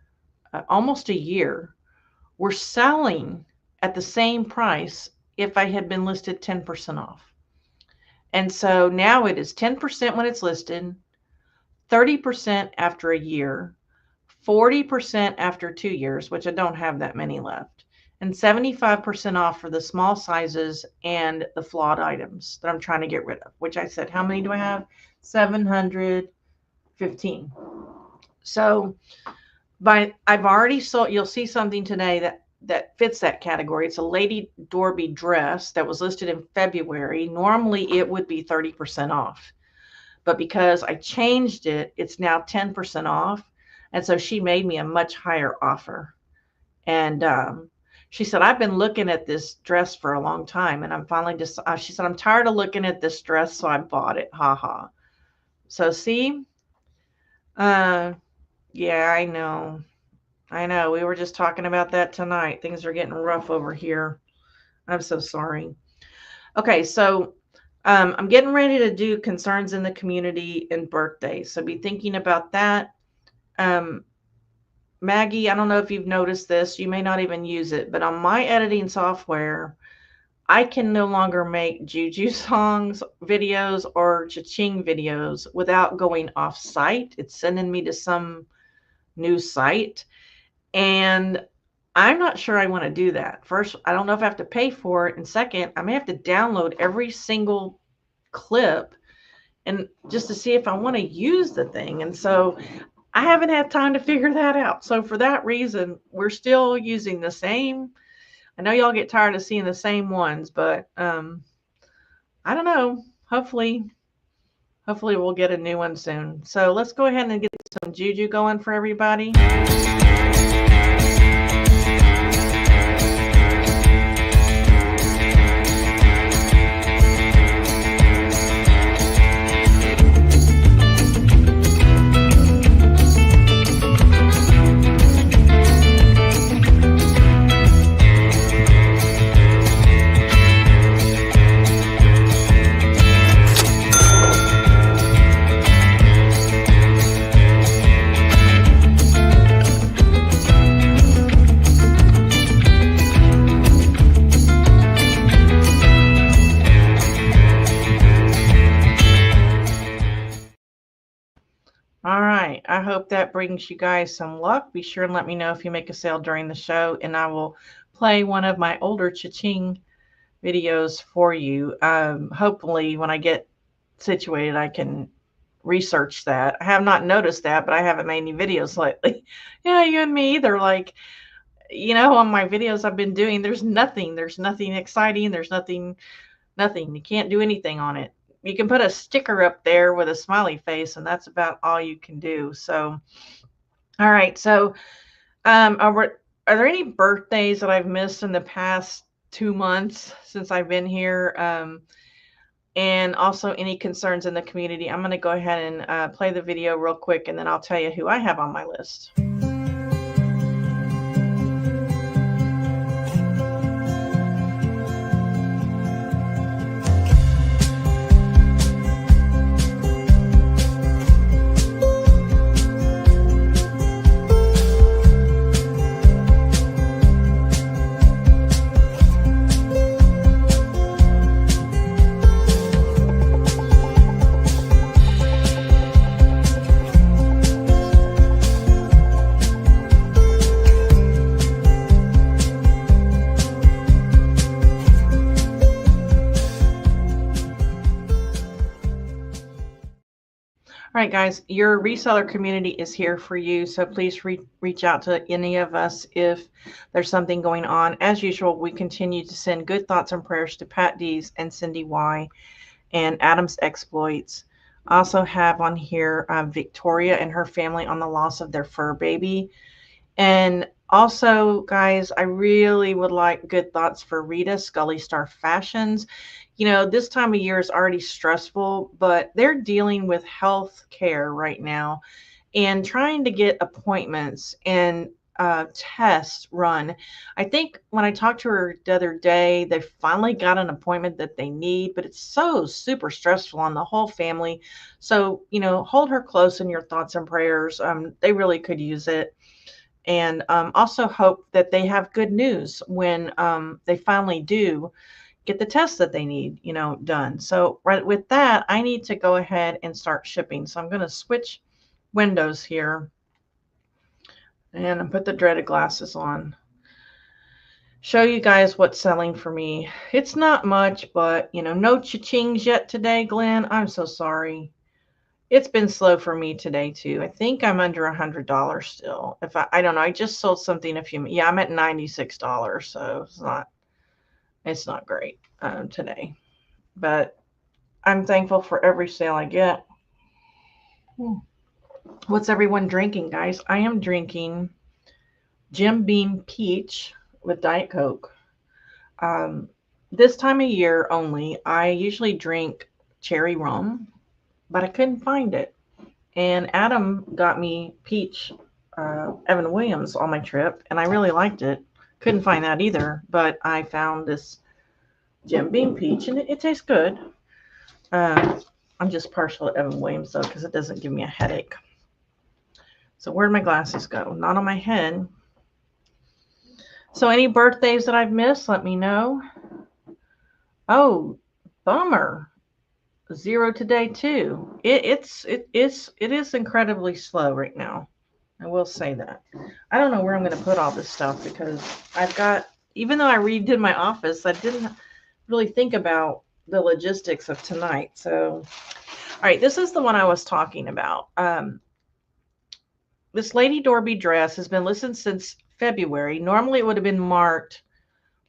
almost a year were selling at the same price if I had been listed 10% off. And so now it is 10% when it's listed, 30% after a year, 40% after 2 years, which I don't have that many left, and 75% off for the small sizes and the flawed items that I'm trying to get rid of, which I said, how many do I have? 715. So I've already sold, you'll see something today that fits that category. It's a Lady Dorby dress that was listed in February. Normally it would be 30% off, but because I changed it, it's now 10% off. And so she made me a much higher offer. And she said, I've been looking at this dress for a long time. And I'm finally just, she said, I'm tired of looking at this dress. So I bought it. Ha ha. So see, yeah, I know. We were just talking about that tonight. Things are getting rough over here. I'm so sorry. Okay. So I'm getting ready to do concerns in the community and birthdays. So be thinking about that. Maggie, I don't know if you've noticed this. You may not even use it, but on my editing software, I can no longer make Juju songs videos or cha-ching videos without going off site. It's sending me to some new site. And I'm not sure I want to do that. First, I don't know if I have to pay for it. And second, I may have to download every single clip and just to see if I want to use the thing. And so I haven't had time to figure that out. So for that reason, we're still using the same. I know y'all get tired of seeing the same ones, but I don't know. Hopefully we'll get a new one soon. So let's go ahead and get some Juju going for everybody. All right. I hope that brings you guys some luck. Be sure and let me know if you make a sale during the show, and I will play one of my older cha-ching videos for you. Hopefully, when I get situated, I can research that. I have not noticed that, but I haven't made any videos lately. Yeah, you and me, they're like, on my videos I've been doing, there's nothing exciting. There's nothing. You can't do anything on it. You can put a sticker up there with a smiley face, and that's about all you can do. So, all right. So, are there any birthdays that I've missed in the past 2 months since I've been here? And also any concerns in the community? I'm going to go ahead and play the video real quick, and then I'll tell you who I have on my list. All right, guys, your reseller community is here for you. So please reach out to any of us if there's something going on. As usual, we continue to send good thoughts and prayers to Pat D's and Cindy Y and Adam's Exploits. I also have on here Victoria and her family on the loss of their fur baby. And also, guys, I really would like good thoughts for Rita, Scully Star Fashions. This time of year is already stressful, but they're dealing with health care right now and trying to get appointments and tests run. I think when I talked to her the other day, they finally got an appointment that they need, but it's so super stressful on the whole family. So, hold her close in your thoughts and prayers. They really could use it. And also hope that they have good news when they finally do get the test that they need, done. So right with that, I need to go ahead and start shipping. So I'm going to switch windows here and put the dreaded glasses on. Show you guys what's selling for me. It's not much, but no cha-chings yet today, Glenn. I'm so sorry. It's been slow for me today too. I think I'm under $100 still. If I don't know, I just sold something I'm at $96, so it's not great today, but I'm thankful for every sale I get. What's everyone drinking, guys? I am drinking Jim Beam Peach with Diet Coke. This time of year only, I usually drink cherry rum, but I couldn't find it. And Adam got me peach Evan Williams on my trip, and I really liked it. Couldn't find that either, but I found this Jim Beam Peach, and it tastes good. I'm just partial to Evan Williams, though, because it doesn't give me a headache. So where'd my glasses go? Not on my head. So any birthdays that I've missed, let me know. Oh, bummer. 0 today too. It is incredibly slow right now. I will say that. I don't know where I'm going to put all this stuff because I've got, even though I redid my office, I didn't really think about the logistics of tonight. So, all right, this is the one I was talking about. This Lady Dorby dress has been listed since February. Normally it would have been marked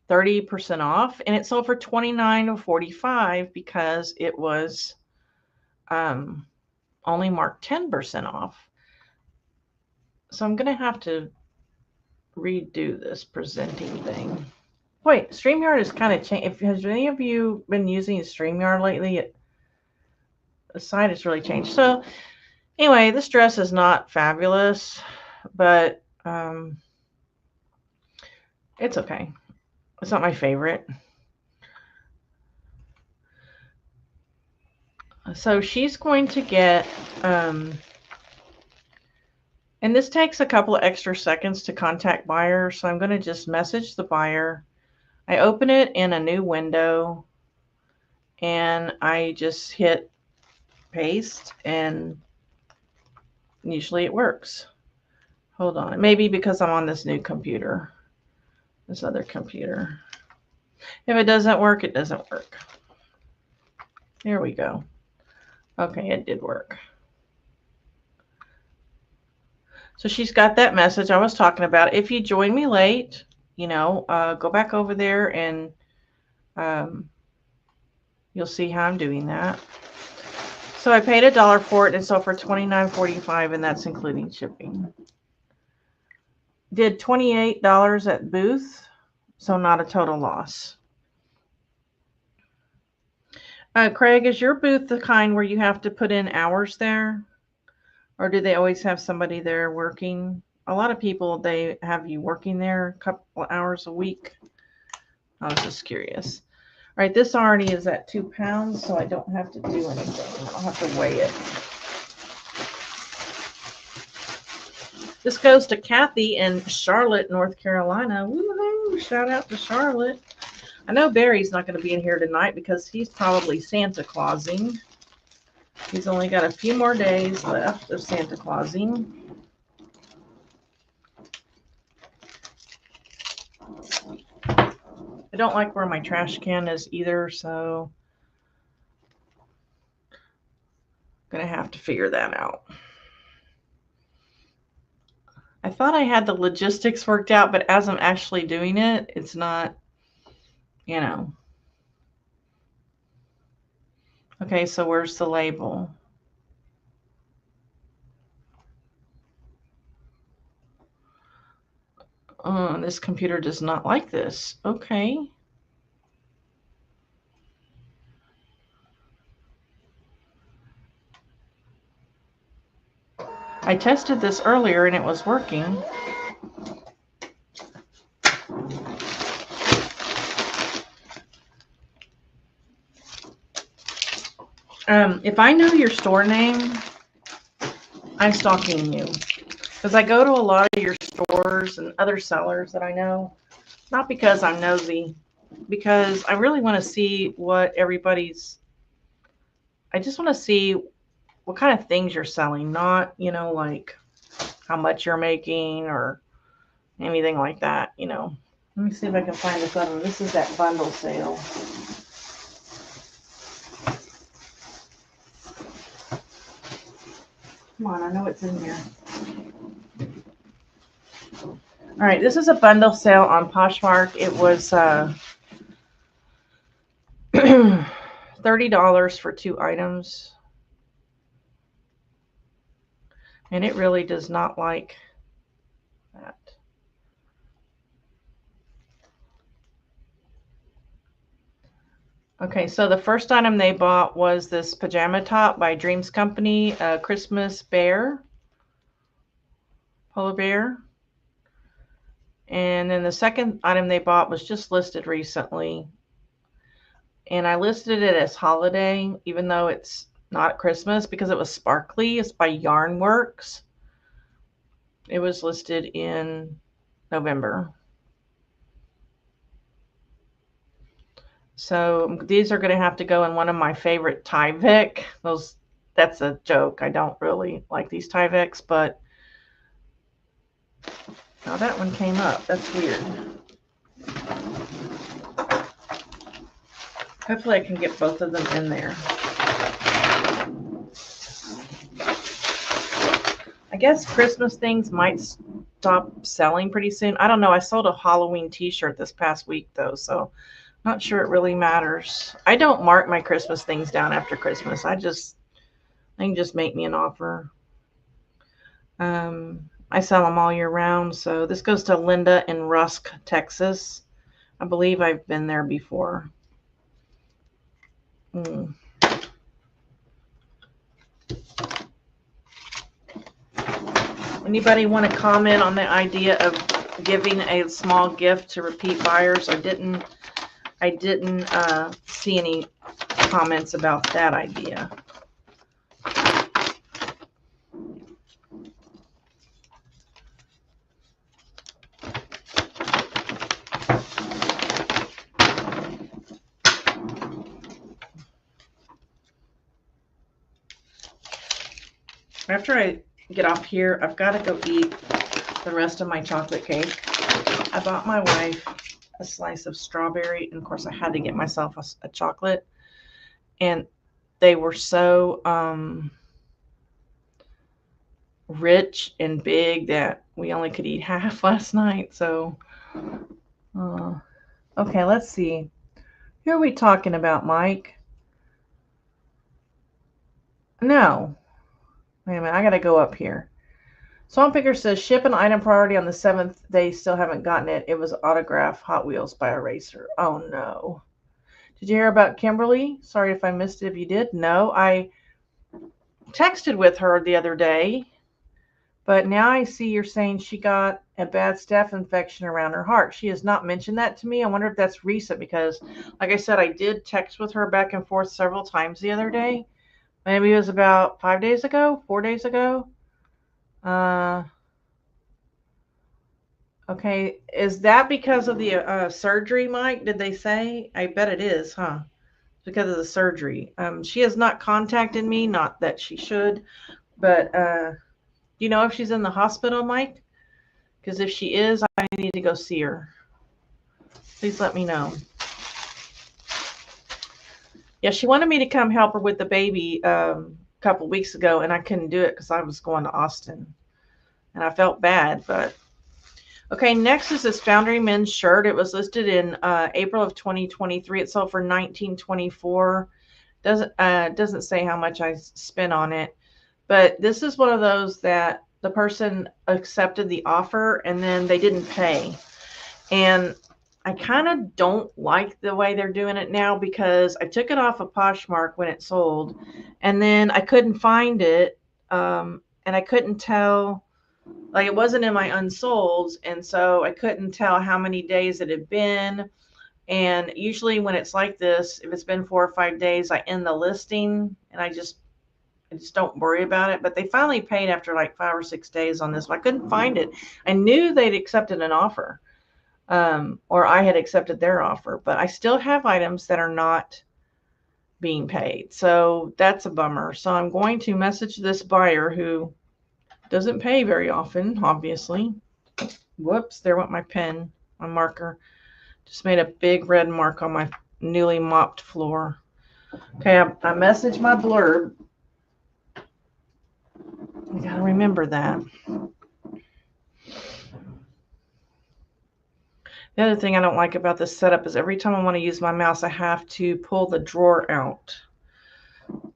30% off, and it sold for $29.45 because it was only marked 10% off. So I'm going to have to redo this presenting thing. Wait, StreamYard is kind of changed. Has any of you been using StreamYard lately? The site has really changed. So anyway, this dress is not fabulous, but it's okay. It's not my favorite. So she's going to get, and this takes a couple of extra seconds to contact buyer. So I'm going to just message the buyer. I open it in a new window and I just hit paste, and usually it works. Hold on. Maybe because I'm on this new computer, this other computer. If it doesn't work, it doesn't work. There we go. Okay, it did work. So she's got that message I was talking about. If you join me late, you know, go back over there and you'll see how I'm doing that. So I paid $1 for it and sold for $29.45, and that's including shipping. Did $28 at booth, so not a total loss. Craig, is your booth the kind where you have to put in hours there? Or do they always have somebody there working? A lot of people, they have you working there a couple hours a week. I was just curious. All right, this already is at 2 pounds, so I don't have to do anything. I'll have to weigh it. This goes to Kathy in Charlotte, North Carolina. Woohoo! Shout out to Charlotte. I know Barry's not going to be in here tonight because he's probably Santa Clausing. He's only got a few more days left of Santa Clausing. I don't like where my trash can is either, so I'm going to have to figure that out. I thought I had the logistics worked out, but as I'm actually doing it, it's not, you know. Okay, so where's the label? Oh, this computer does not like this. Okay. I tested this earlier and it was working. If I know your store name, I'm stalking you. Because I go to a lot of your stores and other sellers that I know. Not because I'm nosy, because I really want to see what everybody's, I just want to see what kind of things you're selling, not, you know, like how much you're making or anything like that, you know. Let me see if I can find this other one. This is that bundle sale. Come on, I know it's in here. All right, this is a bundle sale on Poshmark. It was $30 for 2 items. And it really does not like that. Okay, so the first item they bought was this pajama top by Dreams Company, a Christmas bear, polar bear. And then the second item they bought was just listed recently. And I listed it as holiday, even though it's not Christmas, because it was sparkly. It's by Yarnworks. It was listed in November. So these are going to have to go in one of my favorite Tyvek. That's a joke. I don't really like these Tyveks, but now that one came up. That's weird. Hopefully I can get both of them in there. I guess Christmas things might stop selling pretty soon. I don't know. I sold a Halloween t-shirt this past week though, so not sure it really matters. I don't mark my Christmas things down after Christmas. They can just make me an offer. I sell them all year round. So this goes to Linda in Rusk, Texas. I believe I've been there before. Anybody want to comment on the idea of giving a small gift to repeat buyers? I didn't see any comments about that idea. After I get off here, I've got to go eat the rest of my chocolate cake. I bought my wife a slice of strawberry, and of course I had to get myself a chocolate, and they were so rich and big that we only could eat half last night. So okay, let's see, who are we talking about, Mike? No, wait a minute, I gotta go up here. Swamp Picker says ship an item priority on the 7th. They still haven't gotten it. It was autographed Hot Wheels by a racer. Oh no. Did you hear about Kimberly? Sorry if I missed it. If you did, no. I texted with her the other day, but now I see you're saying she got a bad staph infection around her heart. She has not mentioned that to me. I wonder if that's recent because, like I said, I did text with her back and forth several times the other day. Maybe it was about 5 days ago, 4 days ago. Okay, is that because of the surgery, Mike? Did they say? I bet it is, huh? Because of the surgery. She has not contacted me, not that she should, but you know if she's in the hospital, Mike? Because if she is, I need to go see her. Please let me know. Yeah, she wanted me to come help her with the baby a couple weeks ago, and I couldn't do it because I was going to Austin, and I felt bad, but. Okay, next is this Foundry Men's shirt. It was listed in April of 2023. It sold for $19.24. Doesn't say how much I spent on it, but this is one of those that the person accepted the offer and then they didn't pay. And I kind of don't like the way they're doing it now because I took it off of Poshmark when it sold, and then I couldn't find it, and I couldn't tell. Like, it wasn't in my unsolds, and so I couldn't tell how many days it had been. And usually when it's like this, if it's been 4 or 5 days, I end the listing and I just don't worry about it. But they finally paid after like 5 or 6 days on this. I couldn't find it. I knew they'd accepted an offer, or I had accepted their offer, but I still have items that are not being paid. So that's a bummer. So I'm going to message this buyer who doesn't pay very often, obviously. Whoops, there went my pen, my marker. Just made a big red mark on my newly mopped floor. Okay, I messaged my blurb. I gotta remember that. The other thing I don't like about this setup is every time I want to use my mouse, I have to pull the drawer out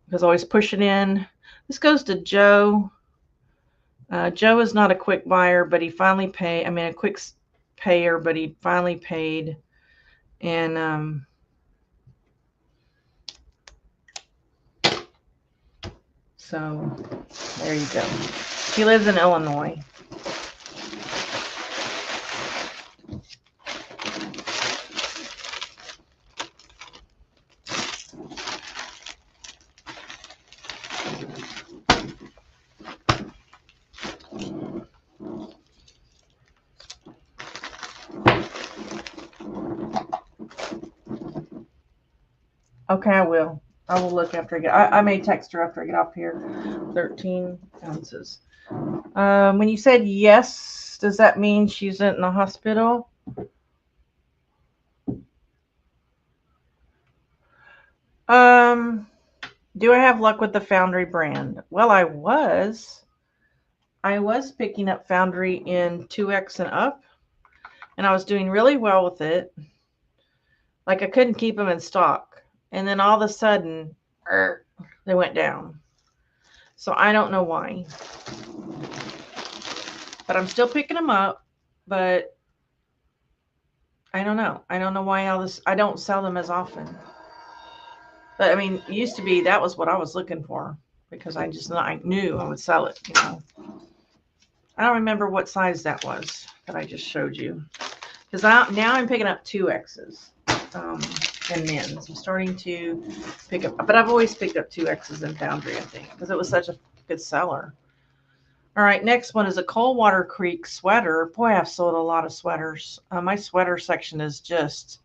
because I always push it in. This goes to Joe. Joe is not a quick buyer, but he finally paid. I mean, a quick payer, but he finally paid. And so there you go. He lives in Illinois. Okay, I will. I will look after I get. I may text her after I get off here. 13 ounces. When you said yes, does that mean she's in the hospital? Do I have luck with the Foundry brand? Well, I was picking up Foundry in 2X and up, and I was doing really well with it. Like I couldn't keep them in stock. And then all of a sudden, they went down. So I don't know why. But I'm still picking them up, but I don't know. I don't know why I don't sell them as often. But I mean, it used to be that was what I was looking for because I knew I would sell it, you know. I don't remember what size that was that I just showed you. Because now I'm picking up 2Xs and men's. I'm starting to pick up, but I've always picked up 2Xs in Foundry, I think, because it was such a good seller. All right, next one is a Coldwater Creek sweater. Boy, I've sold a lot of sweaters. My sweater section is just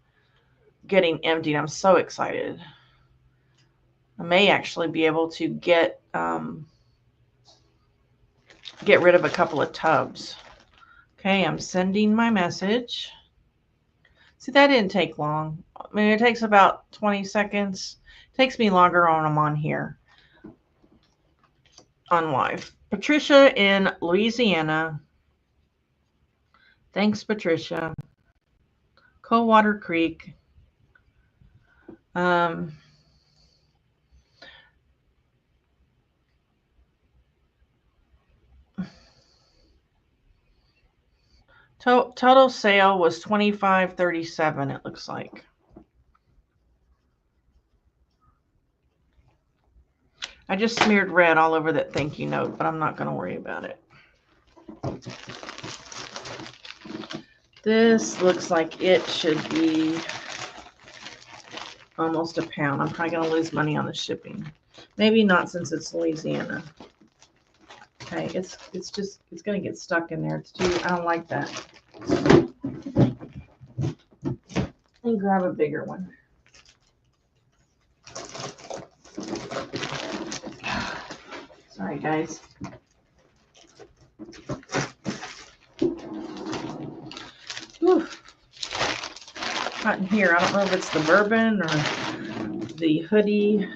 getting emptied. I'm so excited. I may actually be able to get rid of a couple of tubs. Okay, I'm sending my message. See, that didn't take long. I mean, it takes about 20 seconds. It takes me longer when I'm on here, on live. Patricia in Louisiana. Thanks, Patricia. Coldwater Creek. Total sale was $25.37, it looks like. I just smeared red all over that thank you note, but I'm not going to worry about it. This looks like it should be almost a pound. I'm probably going to lose money on the shipping. Maybe not since it's Louisiana. Okay, it's going to get stuck in there. I don't like that. Let me grab a bigger one. Sorry, guys. Whew. Hot in here. I don't know if it's the bourbon or the hoodie.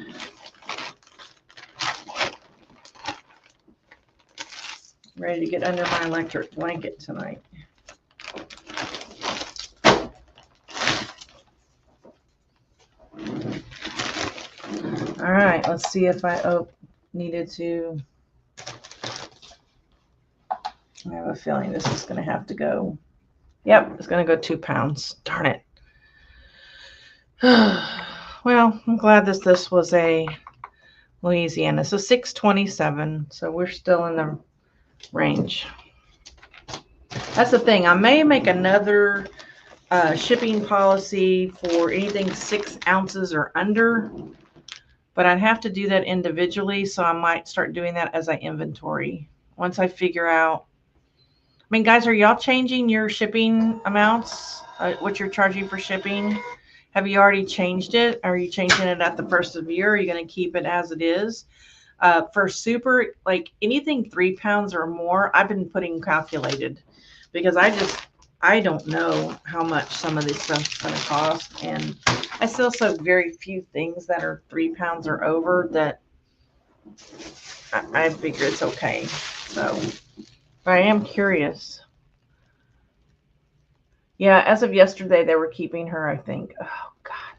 Ready to get under my electric blanket tonight. All right, let's see if I needed to. I have a feeling this is going to have to go. Yep, it's going to go 2 pounds. Darn it. Well, I'm glad this was a Louisiana. So $6.27. So we're still in the range. That's the thing. I may make another shipping policy for anything 6 ounces or under, but I'd have to do that individually. So I might start doing that as I inventory once I figure out. I mean, guys, are y'all changing your shipping amounts? What you're charging for shipping? Have you already changed it? Are you changing it at the first of the year? Are you going to keep it as it is? For super, like anything 3 pounds or more, I've been putting calculated because I don't know how much some of this stuff is going to cost. And I still sell very few things that are 3 pounds or over that I figure it's okay. So, but I am curious. Yeah, as of yesterday, they were keeping her, I think. Oh, God.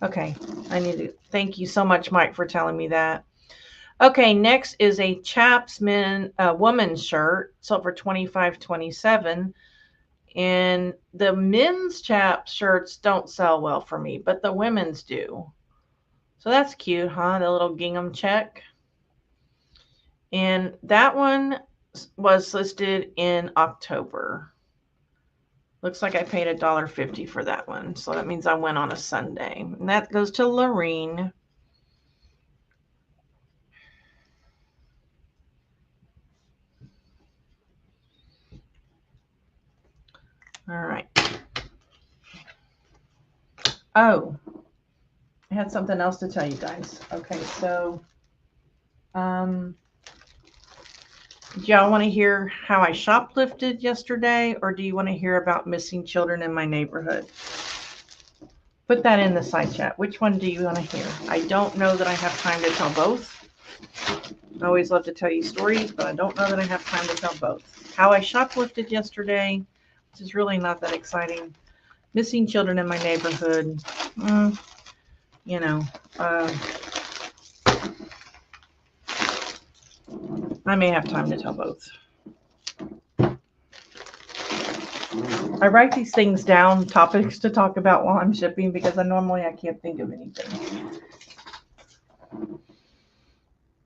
Okay. I need to thank you so much, Mike, for telling me that. Okay, next is a chaps woman's shirt, sold for $25.27. And the men's chaps shirts don't sell well for me, but the women's do. So that's cute, huh? The little gingham check. And that one was listed in October. Looks like I paid $1.50 for that one. So that means I went on a Sunday. And that goes to Lorene. All right. Oh, had something else to tell you guys. Okay, so do y'all want to hear how I shoplifted yesterday, or do you want to hear about missing children in my neighborhood? Put that in the side chat. Which one do you want to hear? I don't know that I have time to tell both. I always love to tell you stories, but I don't know that I have time to tell both. How I shoplifted yesterday, which is really not that exciting. Missing children in my neighborhood. You know, I may have time to tell both. I write these things down, topics to talk about while I'm shipping, because I can't think of anything.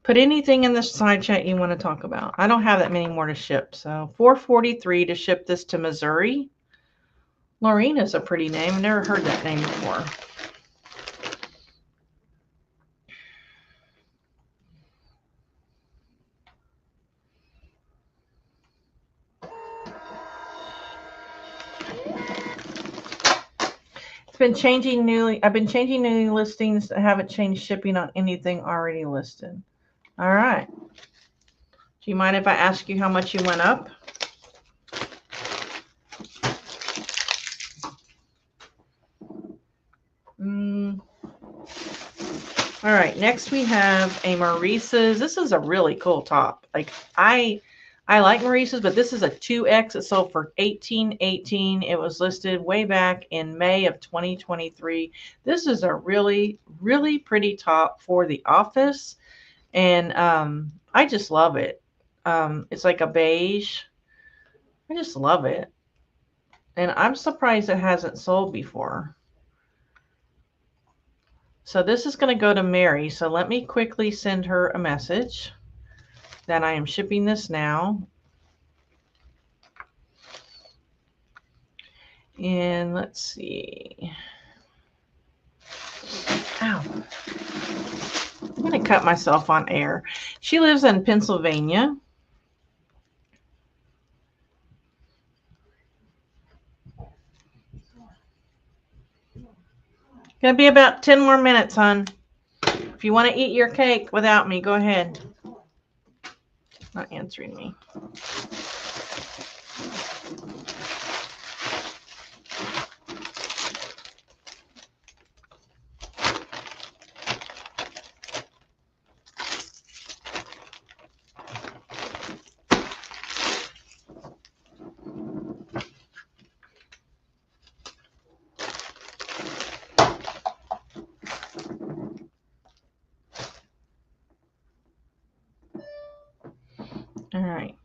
Put anything in the side chat you want to talk about. I don't have that many more to ship. So $443 to ship this to Missouri. Laureen is a pretty name. I've never heard that name before. Been changing newly. I've been changing new listings. I haven't changed shipping on anything already listed. All right. Do you mind if I ask you how much you went up? All right. Next we have a Maurice's. This is a really cool top. Like I like Maurice's, but this is a 2X. It sold for $18.18. It was listed way back in May of 2023. This is a really, really pretty top for the office. And I just love it. It's like a beige. I just love it. And I'm surprised it hasn't sold before. So this is going to go to Mary. So let me quickly send her a message that I am shipping this now. And let's see. Ow. I'm going to cut myself on air. She lives in Pennsylvania. Gonna be about 10 more minutes, hon. If you want to eat your cake without me, go ahead. Not answering me. All right,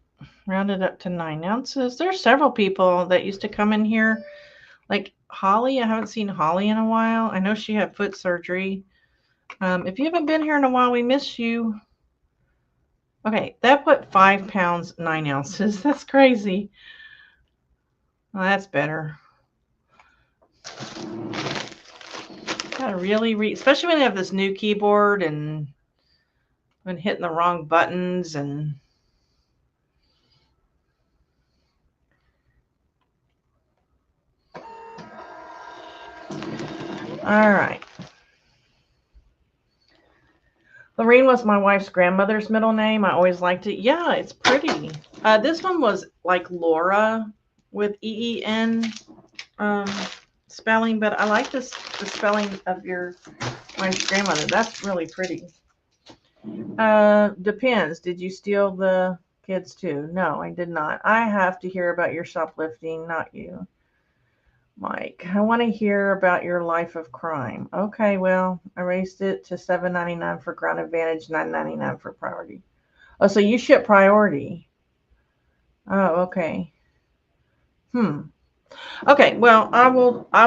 rounded up to 9 ounces. There's several people that used to come in here, like Holly. I haven't seen Holly in a while. I know she had foot surgery. If you haven't been here in a while, we miss you. Okay, that put 5 pounds, 9 ounces. That's crazy. Well, that's better. Gotta really especially when you have this new keyboard and been hitting the wrong buttons and all right. Lorene was my wife's grandmother's middle name. I always liked it. Yeah, it's pretty. This one was like Laura with EEN spelling, but I like the spelling of your wife's grandmother. That's really pretty. Depends. Did you steal the kids too? No, I did not. I have to hear about your shoplifting, not you. Mike, I want to hear about your life of crime. Okay, well, I raised it to $7.99 for Ground Advantage, $9.99 for Priority. Oh, so you ship Priority. Oh, okay. Okay, well, I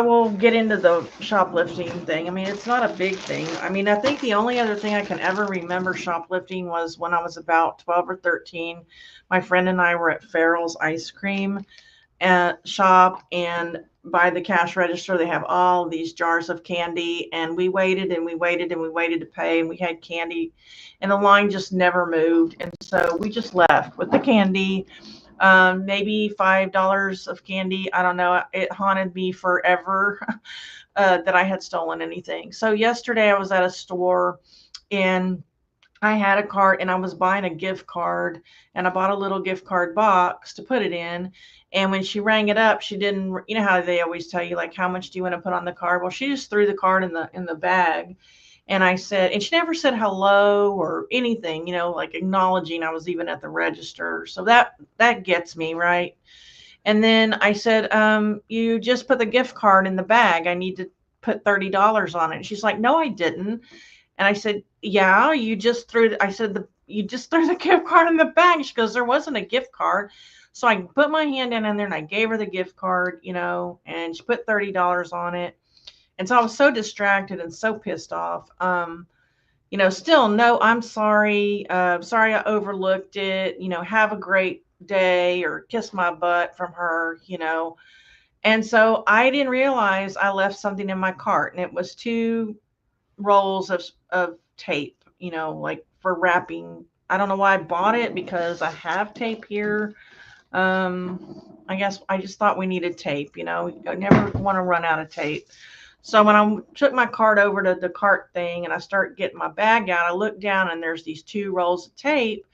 will get into the shoplifting thing. I mean, it's not a big thing. I mean, I think the only other thing I can ever remember shoplifting was when I was about 12 or 13. My friend and I were at Farrell's ice cream shop, and by the cash register they have all these jars of candy, and we waited and we waited and we waited to pay, and we had candy and the line just never moved, and so we just left with the candy. maybe $5 of candy. I don't know. It haunted me forever that I had stolen anything. So yesterday I was at a store and I had a cart and I was buying a gift card, and I bought a little gift card box to put it in. And when she rang it up, she didn't, you know how they always tell you, like, how much do you want to put on the card? Well, she just threw the card in the bag. And I said, and she never said hello or anything, you know, like acknowledging I was even at the register. So that gets me, right? And then I said, you just put the gift card in the bag. I need to put $30 on it. And she's like, no, I didn't. And I said, yeah, you just threw, I said, you just threw the gift card in the bag. She goes, there wasn't a gift card. So I put my hand in there and I gave her the gift card, you know, and she put $30 on it. And so I was so distracted and so pissed off. You know, still, no, I'm sorry. Sorry I overlooked it. You know, have a great day, or kiss my butt from her, you know. And so I didn't realize I left something in my cart, and it was 2 rolls of tape, you know, like for wrapping. I don't know why I bought it, because I have tape here. I guess I just thought we needed tape, you know. I never want to run out of tape. So when I took my cart over to the cart thing and I start getting my bag out, I look down and there's these 2 rolls of tape.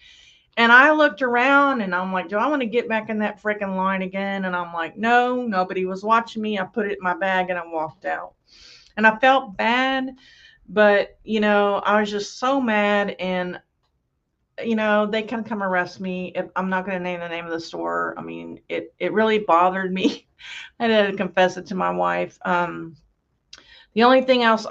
And I looked around and I'm like, do I want to get back in that freaking line again? And I'm like, no, nobody was watching me. I put it in my bag and I walked out. And I felt bad, but, you know, I was just so mad. And, you know, they can come arrest me. I'm not going to name the name of the store. I mean, it really bothered me. I had to confess it to my wife. The only thing else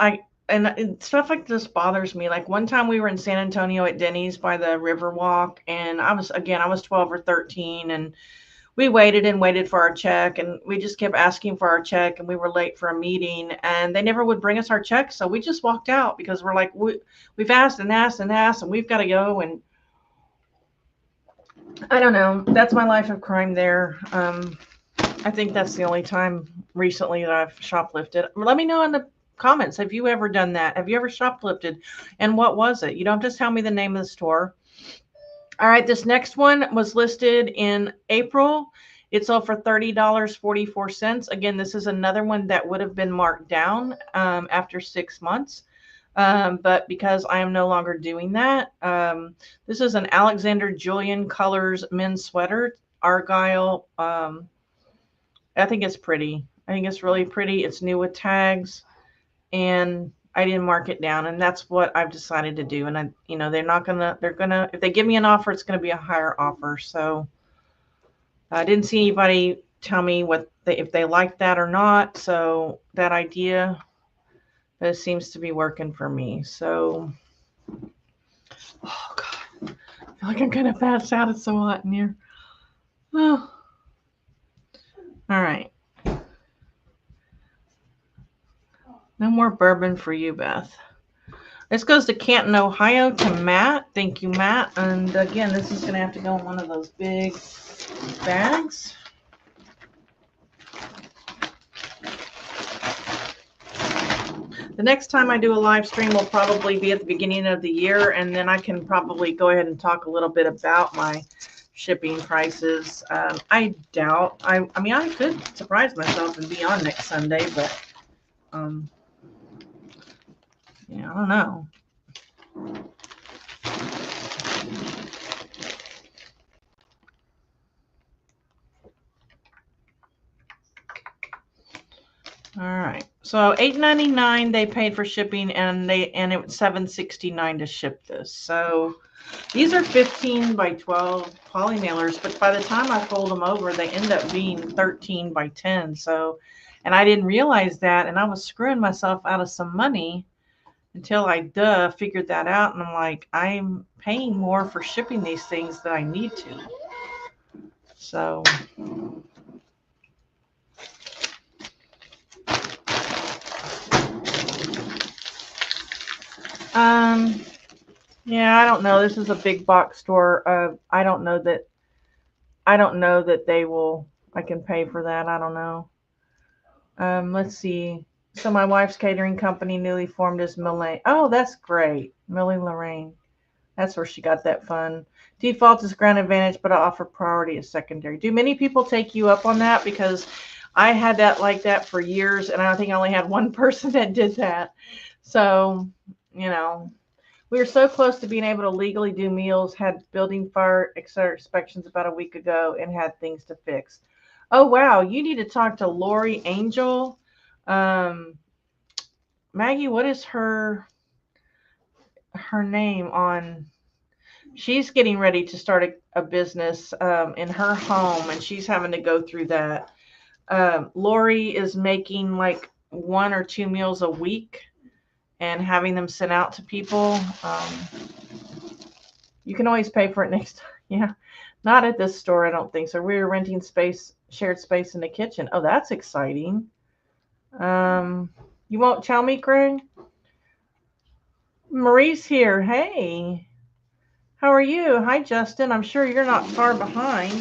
and stuff like this bothers me. Like one time we were in San Antonio at Denny's by the Riverwalk, and I was 12 or 13, and we waited and waited for our check, and we just kept asking for our check, and we were late for a meeting, and they never would bring us our check. So we just walked out because we're like, we've asked and asked and asked, and we've got to go. And I don't know. That's my life of crime there. I think that's the only time recently that I've shoplifted. Let me know in the comments. Have you ever done that? Have you ever shoplifted? And what was it? You don't just tell me the name of the store. All right. This next one was listed in April. It sold for $30.44. Again, this is another one that would have been marked down after 6 months. But because I am no longer doing that, this is an Alexander Julian Colors men's sweater, Argyle. I think it's pretty. I think it's really pretty. It's new with tags, and I didn't mark it down, and that's what I've decided to do. And you know, they're gonna, if they give me an offer, it's gonna be a higher offer. So I didn't see anybody tell me if they like that or not. So that idea, but it seems to be working for me. So, oh God, I feel like I'm gonna pass out. It's so hot in here. Oh. All right. No more bourbon for you, Beth. This goes to Canton, Ohio, to Matt. Thank you, Matt. And again, this is going to have to go in one of those big bags. The next time I do a live stream will probably be at the beginning of the year, and then I can probably go ahead and talk a little bit about my shipping prices. I doubt. I mean, I could surprise myself and be on next Sunday, but yeah, I don't know. All right. So $8.99 they paid for shipping, and it was $7.69 to ship this. So these are 15 by 12 poly mailers, but by the time I fold them over, they end up being 13 by 10. So, and I didn't realize that, and I was screwing myself out of some money until I figured that out. And I'm like, I'm paying more for shipping these things than I need to. So yeah, I don't know. This is a big box store. I don't know that they will, I can pay for that. I don't know. Let's see. So my wife's catering company newly formed is Millie. Oh, that's great. Millie Lorraine. That's where she got that fun. Default is grant advantage, but I offer priority as secondary. Do many people take you up on that? Because I had that like that for years, and I think I only had one person that did that. So, you know, we were so close to being able to legally do meals, had building fire, etc. inspections about a week ago, and had things to fix. Oh, wow. You need to talk to Lori Angel. Maggie, what is her name on? She's getting ready to start a business in her home, and she's having to go through that. Lori is making like 1 or 2 meals a week and having them sent out to people. You can always pay for it next time. Yeah, not at this store, I don't think so. We're renting space, shared space in the kitchen. Oh, that's exciting. You won't tell me, Craig? Marie's here. Hey, how are you? Hi, Justin. I'm sure you're not far behind.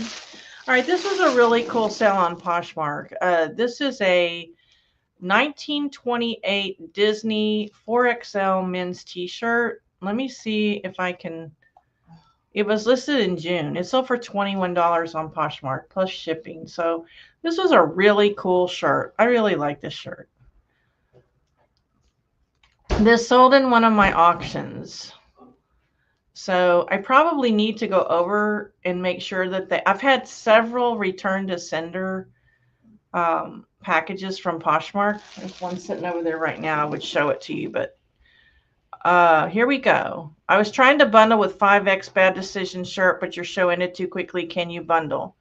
All right, this was a really cool sale on Poshmark. This is a 1928 Disney 4XL men's t-shirt. Let me see if I can. It was listed in June. It sold for $21 on Poshmark plus shipping. So this was a really cool shirt. I really like this shirt. This sold in one of my auctions. So I probably need to go over and make sure that I've had several return to sender packages from Poshmark. There's one sitting over there right now. I would show it to you, but here we go. I was trying to bundle with 5X Bad Decision shirt, but you're showing it too quickly. Can you bundle?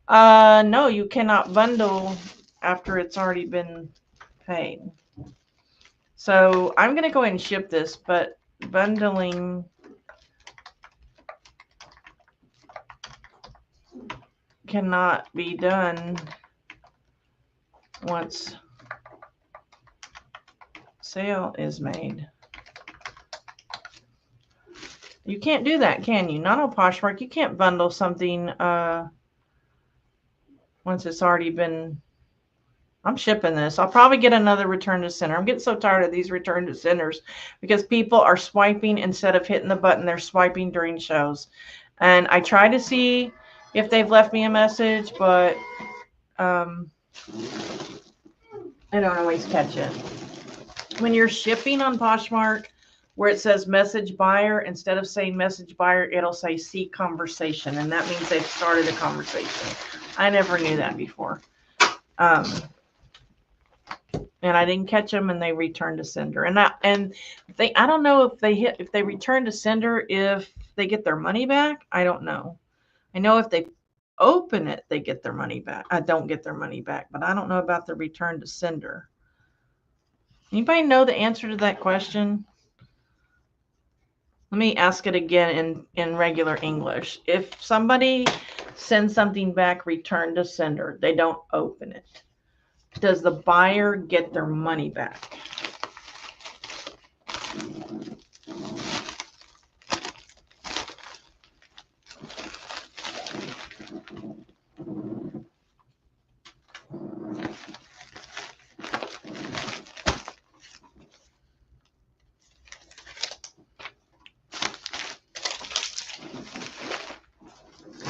No, you cannot bundle after it's already been paid. So I'm going to go ahead and ship this, but bundling cannot be done once sale is made. You can't do that, can you? Not on Poshmark. You can't bundle something once it's already been. I'm shipping this. I'll probably get another return to sender. I'm getting so tired of these return to senders because people are swiping instead of hitting the button. They're swiping during shows. And I try to see if they've left me a message, but I don't always catch it. When you're shipping on Poshmark, where it says message buyer, instead of saying message buyer, it'll say see conversation. And that means they've started a conversation. I never knew that before. And I didn't catch them, and they returned to sender. And I don't know if they return to sender, if they get their money back. I don't know. I know if they open it, they get their money back. I don't get their money back, but I don't know about the return to sender. Anybody know the answer to that question? Let me ask it again in regular English. If somebody sends something back, return to sender, they don't open it, does the buyer get their money back?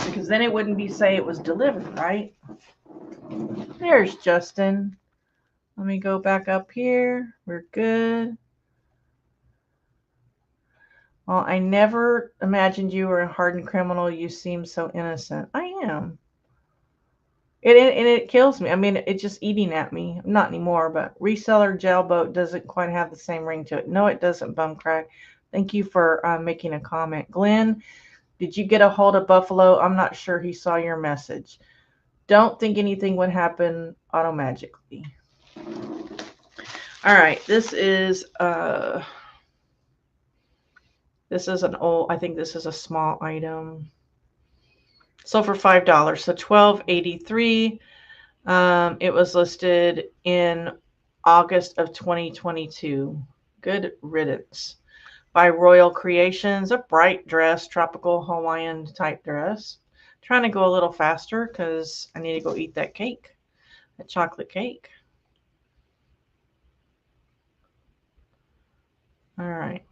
Because then it wouldn't be say it was delivered, right? There's Justin. Let me go back up here. We're good. Well, I never imagined you were a hardened criminal. You seem so innocent. I am. It kills me. I mean, it's just eating at me. Not anymore, but Reseller Jailboat doesn't quite have the same ring to it. No, it doesn't, Bumcrack. Thank you for making a comment. Glenn, did you get a hold of Buffalo? I'm not sure he saw your message. Don't think anything would happen automagically. All right, this is an old, I think this is a small item. So for $5, so $12.83. It was listed in August of 2022. Good riddance. By Royal Creations, a bright dress, tropical Hawaiian type dress. Trying to go a little faster because I need to go eat that cake, that chocolate cake. All right.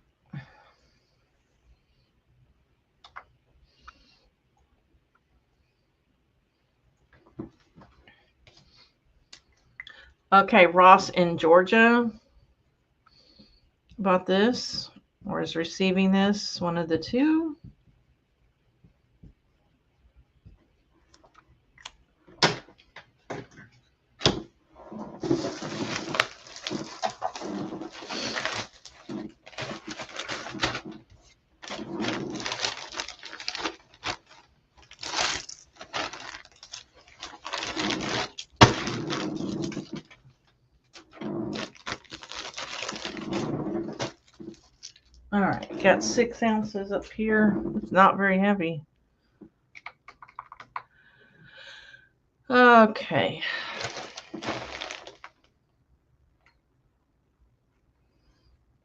Okay, Ross in Georgia bought this or is receiving this, one of the two. All right, got 6 ounces up here. It's not very heavy. Okay.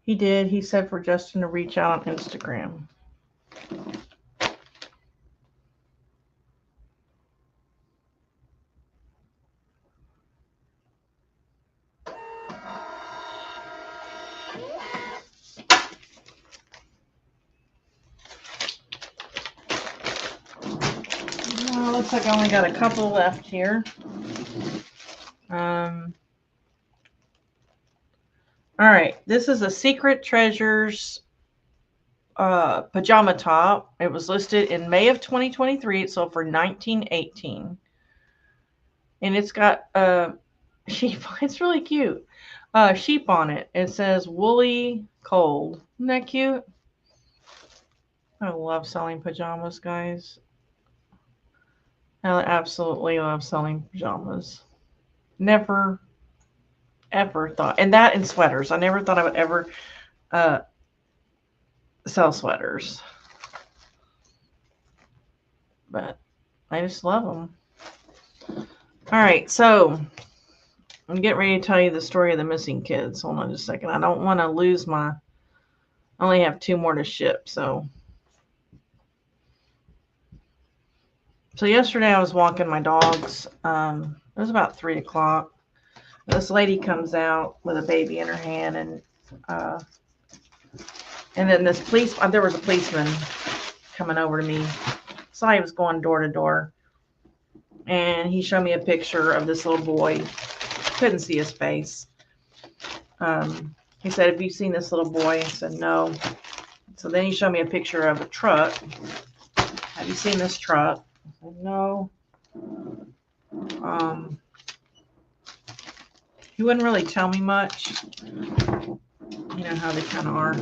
He did. He said for Justin to reach out on Instagram. Well, looks like I only got a couple left here. All right, this is a Secret Treasures pajama top. It was listed in May of 2023. It sold for $19.18, and it's got sheep. It's really cute. Sheep on it. It says woolly cold. Isn't that cute? I love selling pajamas, guys. I absolutely love selling pajamas. Never, ever thought, and that and sweaters. I never thought I would ever sell sweaters, but I just love them. All right, so I'm getting ready to tell you the story of the missing kids. Hold on just a second. I don't want to lose my, I only have 2 more to ship. So yesterday I was walking my dogs. It was about 3 o'clock. This lady comes out with a baby in her hand, and then this there was a policeman coming over to me. Saw he was going door to door, and he showed me a picture of this little boy. Couldn't see his face. He said, "Have you seen this little boy?" I said, "No." So then he showed me a picture of a truck. "Have you seen this truck?" I said, "No." He wouldn't really tell me much. You know how they kind of are.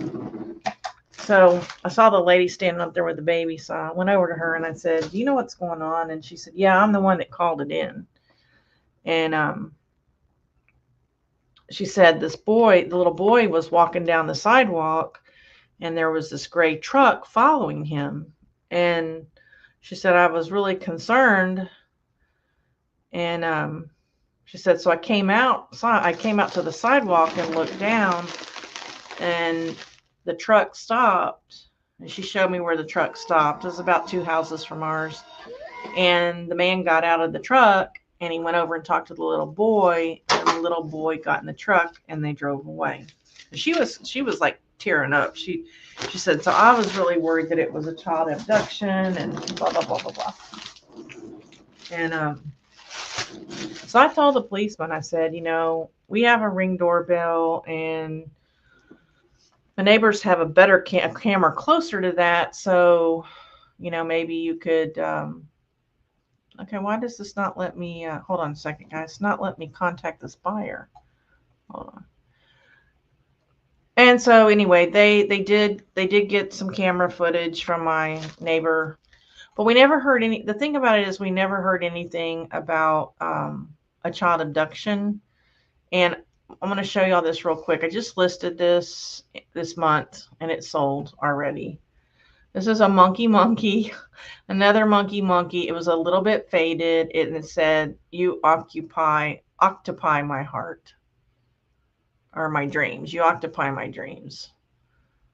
So I saw the lady standing up there with the baby, so I went over to her and I said, "Do you know what's going on?" And she said, "Yeah, I'm the one that called it in." And she said this boy, the little boy, was walking down the sidewalk, and there was this gray truck following him. And she said, "I was really concerned." And she said, "So I came out to the sidewalk and looked down, and the truck stopped." And she showed me where the truck stopped. It was about 2 houses from ours. And the man got out of the truck, and he went over and talked to the little boy, and the little boy got in the truck, and they drove away. And she was like tearing up. She said, "So I was really worried that it was a child abduction and blah, blah, blah, blah, blah." And so I told the policeman, I said, "We have a Ring doorbell, and the neighbors have a better camera closer to that. So, maybe you could." Okay, why does this not let me? Hold on a second, guys. It's not let me contact this buyer. Hold on. And so anyway, they did get some camera footage from my neighbor, but we never heard any. The thing about it is we never heard anything about a child abduction. And I'm going to show y'all this real quick. I just listed this month, and it sold already. This is a monkey, another monkey. It was a little bit faded, and it said, "You occupy my heart, or my dreams. You occupy my dreams."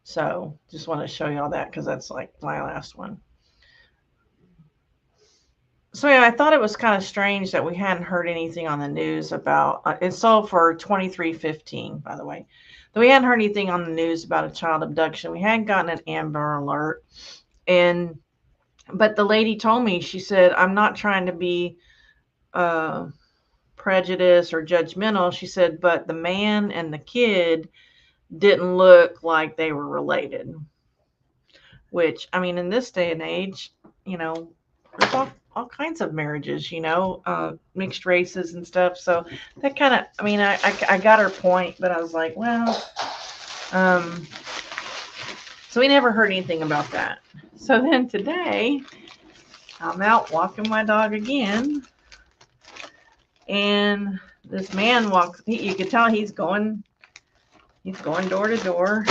So just want to show y'all that, because that's like my last one. So yeah, I thought it was kind of strange that we hadn't heard anything on the news about it. Sold for $23.15, by the way. That we hadn't heard anything on the news about a child abduction. We hadn't gotten an Amber Alert. But the lady told me, she said, "I'm not trying to be prejudiced or judgmental. She said, but the man and the kid didn't look like they were related. Which, I mean, in this day and age, you know, there's all kinds of marriages, you know, mixed races and stuff. So that kind of, I mean, I got her point, but I was like, well, so we never heard anything about that. So then today, I'm out walking my dog again, and this man walks. You could tell he's going door to door,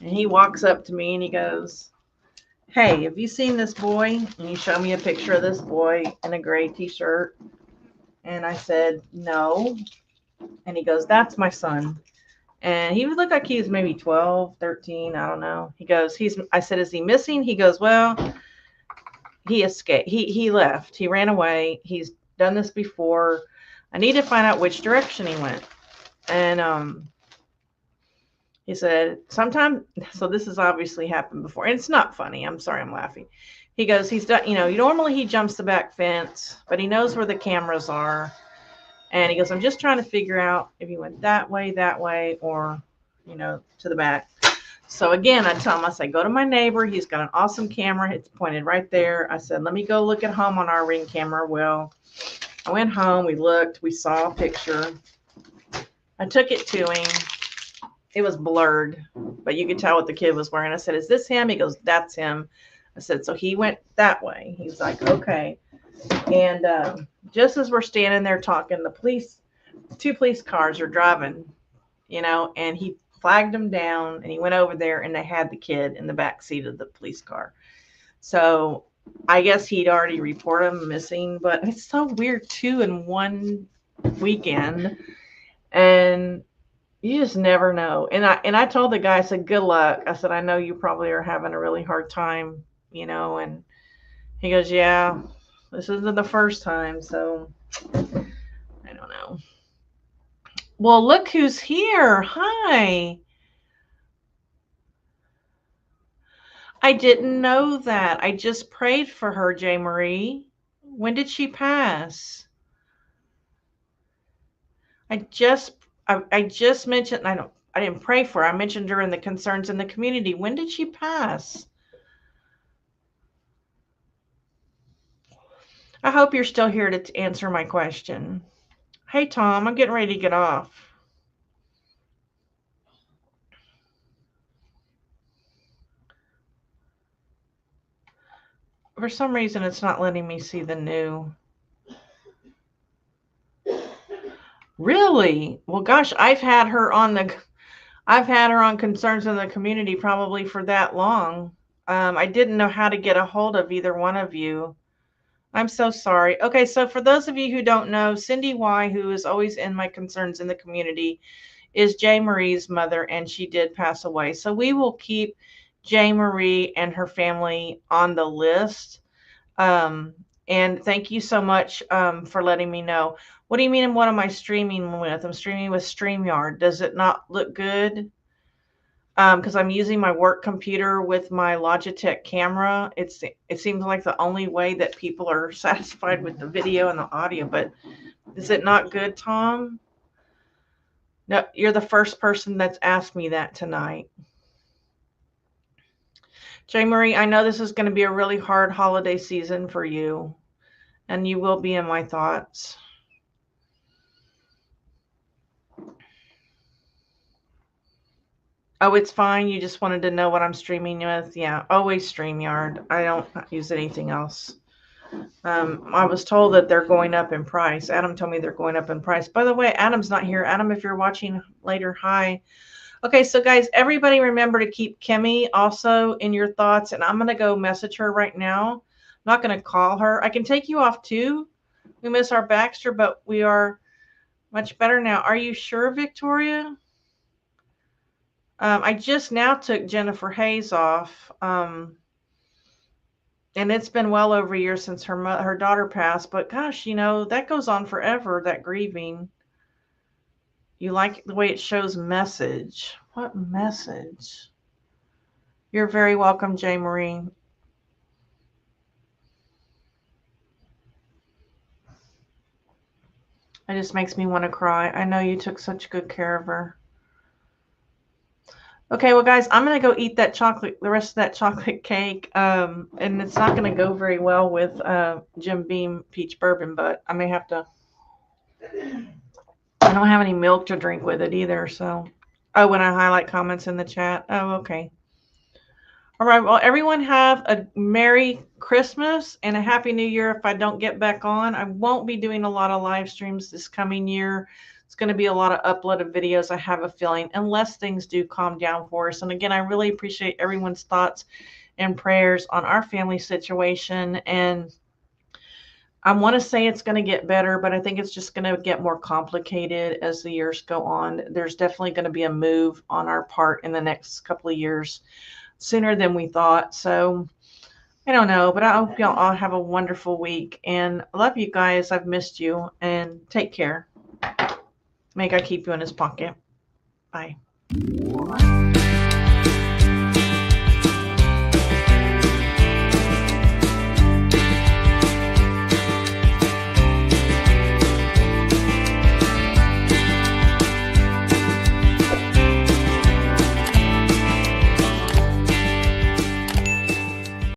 and he walks up to me and he goes, "Hey, have you seen this boy?" And he showed me a picture of this boy in a gray t-shirt, and I said, "No." And he goes, "That's my son." And he would look like he was maybe 12, 13, I don't know. He goes, I said, "Is he missing?" He goes, "Well, he escaped. He left. He ran away. He's done this before. I need to find out which direction he went." And he said, "Sometimes," so this has obviously happened before. And it's not funny. I'm sorry, I'm laughing. He goes, he's done, you know, normally he jumps the back fence, but he knows where the cameras are. And he goes, "I'm just trying to figure out if he went that way, or, you know, to the back." So again, I tell him, I say, "Go to my neighbor. He's got an awesome camera. It's pointed right there." I said, "Let me go look at home on our Ring camera." Well, I went home. We looked. We saw a picture. I took it to him. It was blurred, but you could tell what the kid was wearing. I said, "Is this him?" He goes, "That's him." I said, "So he went that way." He's like, "Okay." And just as we're standing there talking, two police cars are driving, you know, and he flagged them down, and he went over there, and they had the kid in the back seat of the police car. So I guess he'd already reported him missing, but it's so weird, 2 in one weekend, and you just never know. And I told the guy, I said, "Good luck." I said, "I know you probably are having a really hard time, you know." And he goes, "Yeah, this isn't the first time." So I don't know. Well, look who's here. Hi. I didn't know that. I just prayed for her, J. Marie. When did she pass? I just mentioned, I didn't pray for her. I mentioned her in the concerns in the community. When did she pass? I hope you're still here to answer my question. Hey, Tom, I'm getting ready to get off. For some reason, it's not letting me see the new. Really? Well, gosh, I've had her on concerns in the community probably for that long. I didn't know how to get a hold of either one of you. I'm so sorry. Okay, so for those of you who don't know, Cindy Y, who is always in my concerns in the community, is J. Marie's mother, and she did pass away. So we will keep J. Marie and her family on the list. And thank you so much for letting me know. What do you mean, what am I streaming with? I'm streaming with StreamYard. Does it not look good? Because I'm using my work computer with my Logitech camera. It seems like the only way that people are satisfied with the video and the audio. But is it not good, Tom? No, you're the first person that's asked me that tonight. J. Marie, I know this is going to be a really hard holiday season for you, and you will be in my thoughts. Oh, it's fine. You just wanted to know what I'm streaming with. Yeah, always StreamYard. I don't use anything else. I was told that they're going up in price. Adam told me they're going up in price. By the way, Adam's not here. Adam, if you're watching later, hi. Okay, so guys, everybody remember to keep Kimmy also in your thoughts, and I'm going to go message her right now. I'm not going to call her. I can take you off too. We miss our Baxter, but we are much better now. Are you sure, Victoria? I just now took Jennifer Hayes off, and it's been well over a year since her daughter passed. But gosh, you know, that goes on forever, that grieving. You like the way it shows message. What message? You're very welcome, J. Marie. It just makes me want to cry. I know you took such good care of her. Okay, well, guys, I'm going to go eat that chocolate, the rest of that chocolate cake. And it's not going to go very well with Jim Beam peach bourbon, but I may have to. I don't have any milk to drink with it either. So, oh, when I highlight comments in the chat. Oh, okay. All right. Well, everyone have a Merry Christmas and a Happy New Year. If I don't get back on, I won't be doing a lot of live streams this coming year. It's going to be a lot of uploaded videos, I have a feeling, unless things do calm down for us. And again, I really appreciate everyone's thoughts and prayers on our family situation. And I want to say it's going to get better, but I think it's just going to get more complicated as the years go on. There's definitely going to be a move on our part in the next couple of years, sooner than we thought. So I don't know, but I hope y'all all have a wonderful week. And I love you guys. I've missed you. And take care. May God keep you in his pocket. Bye.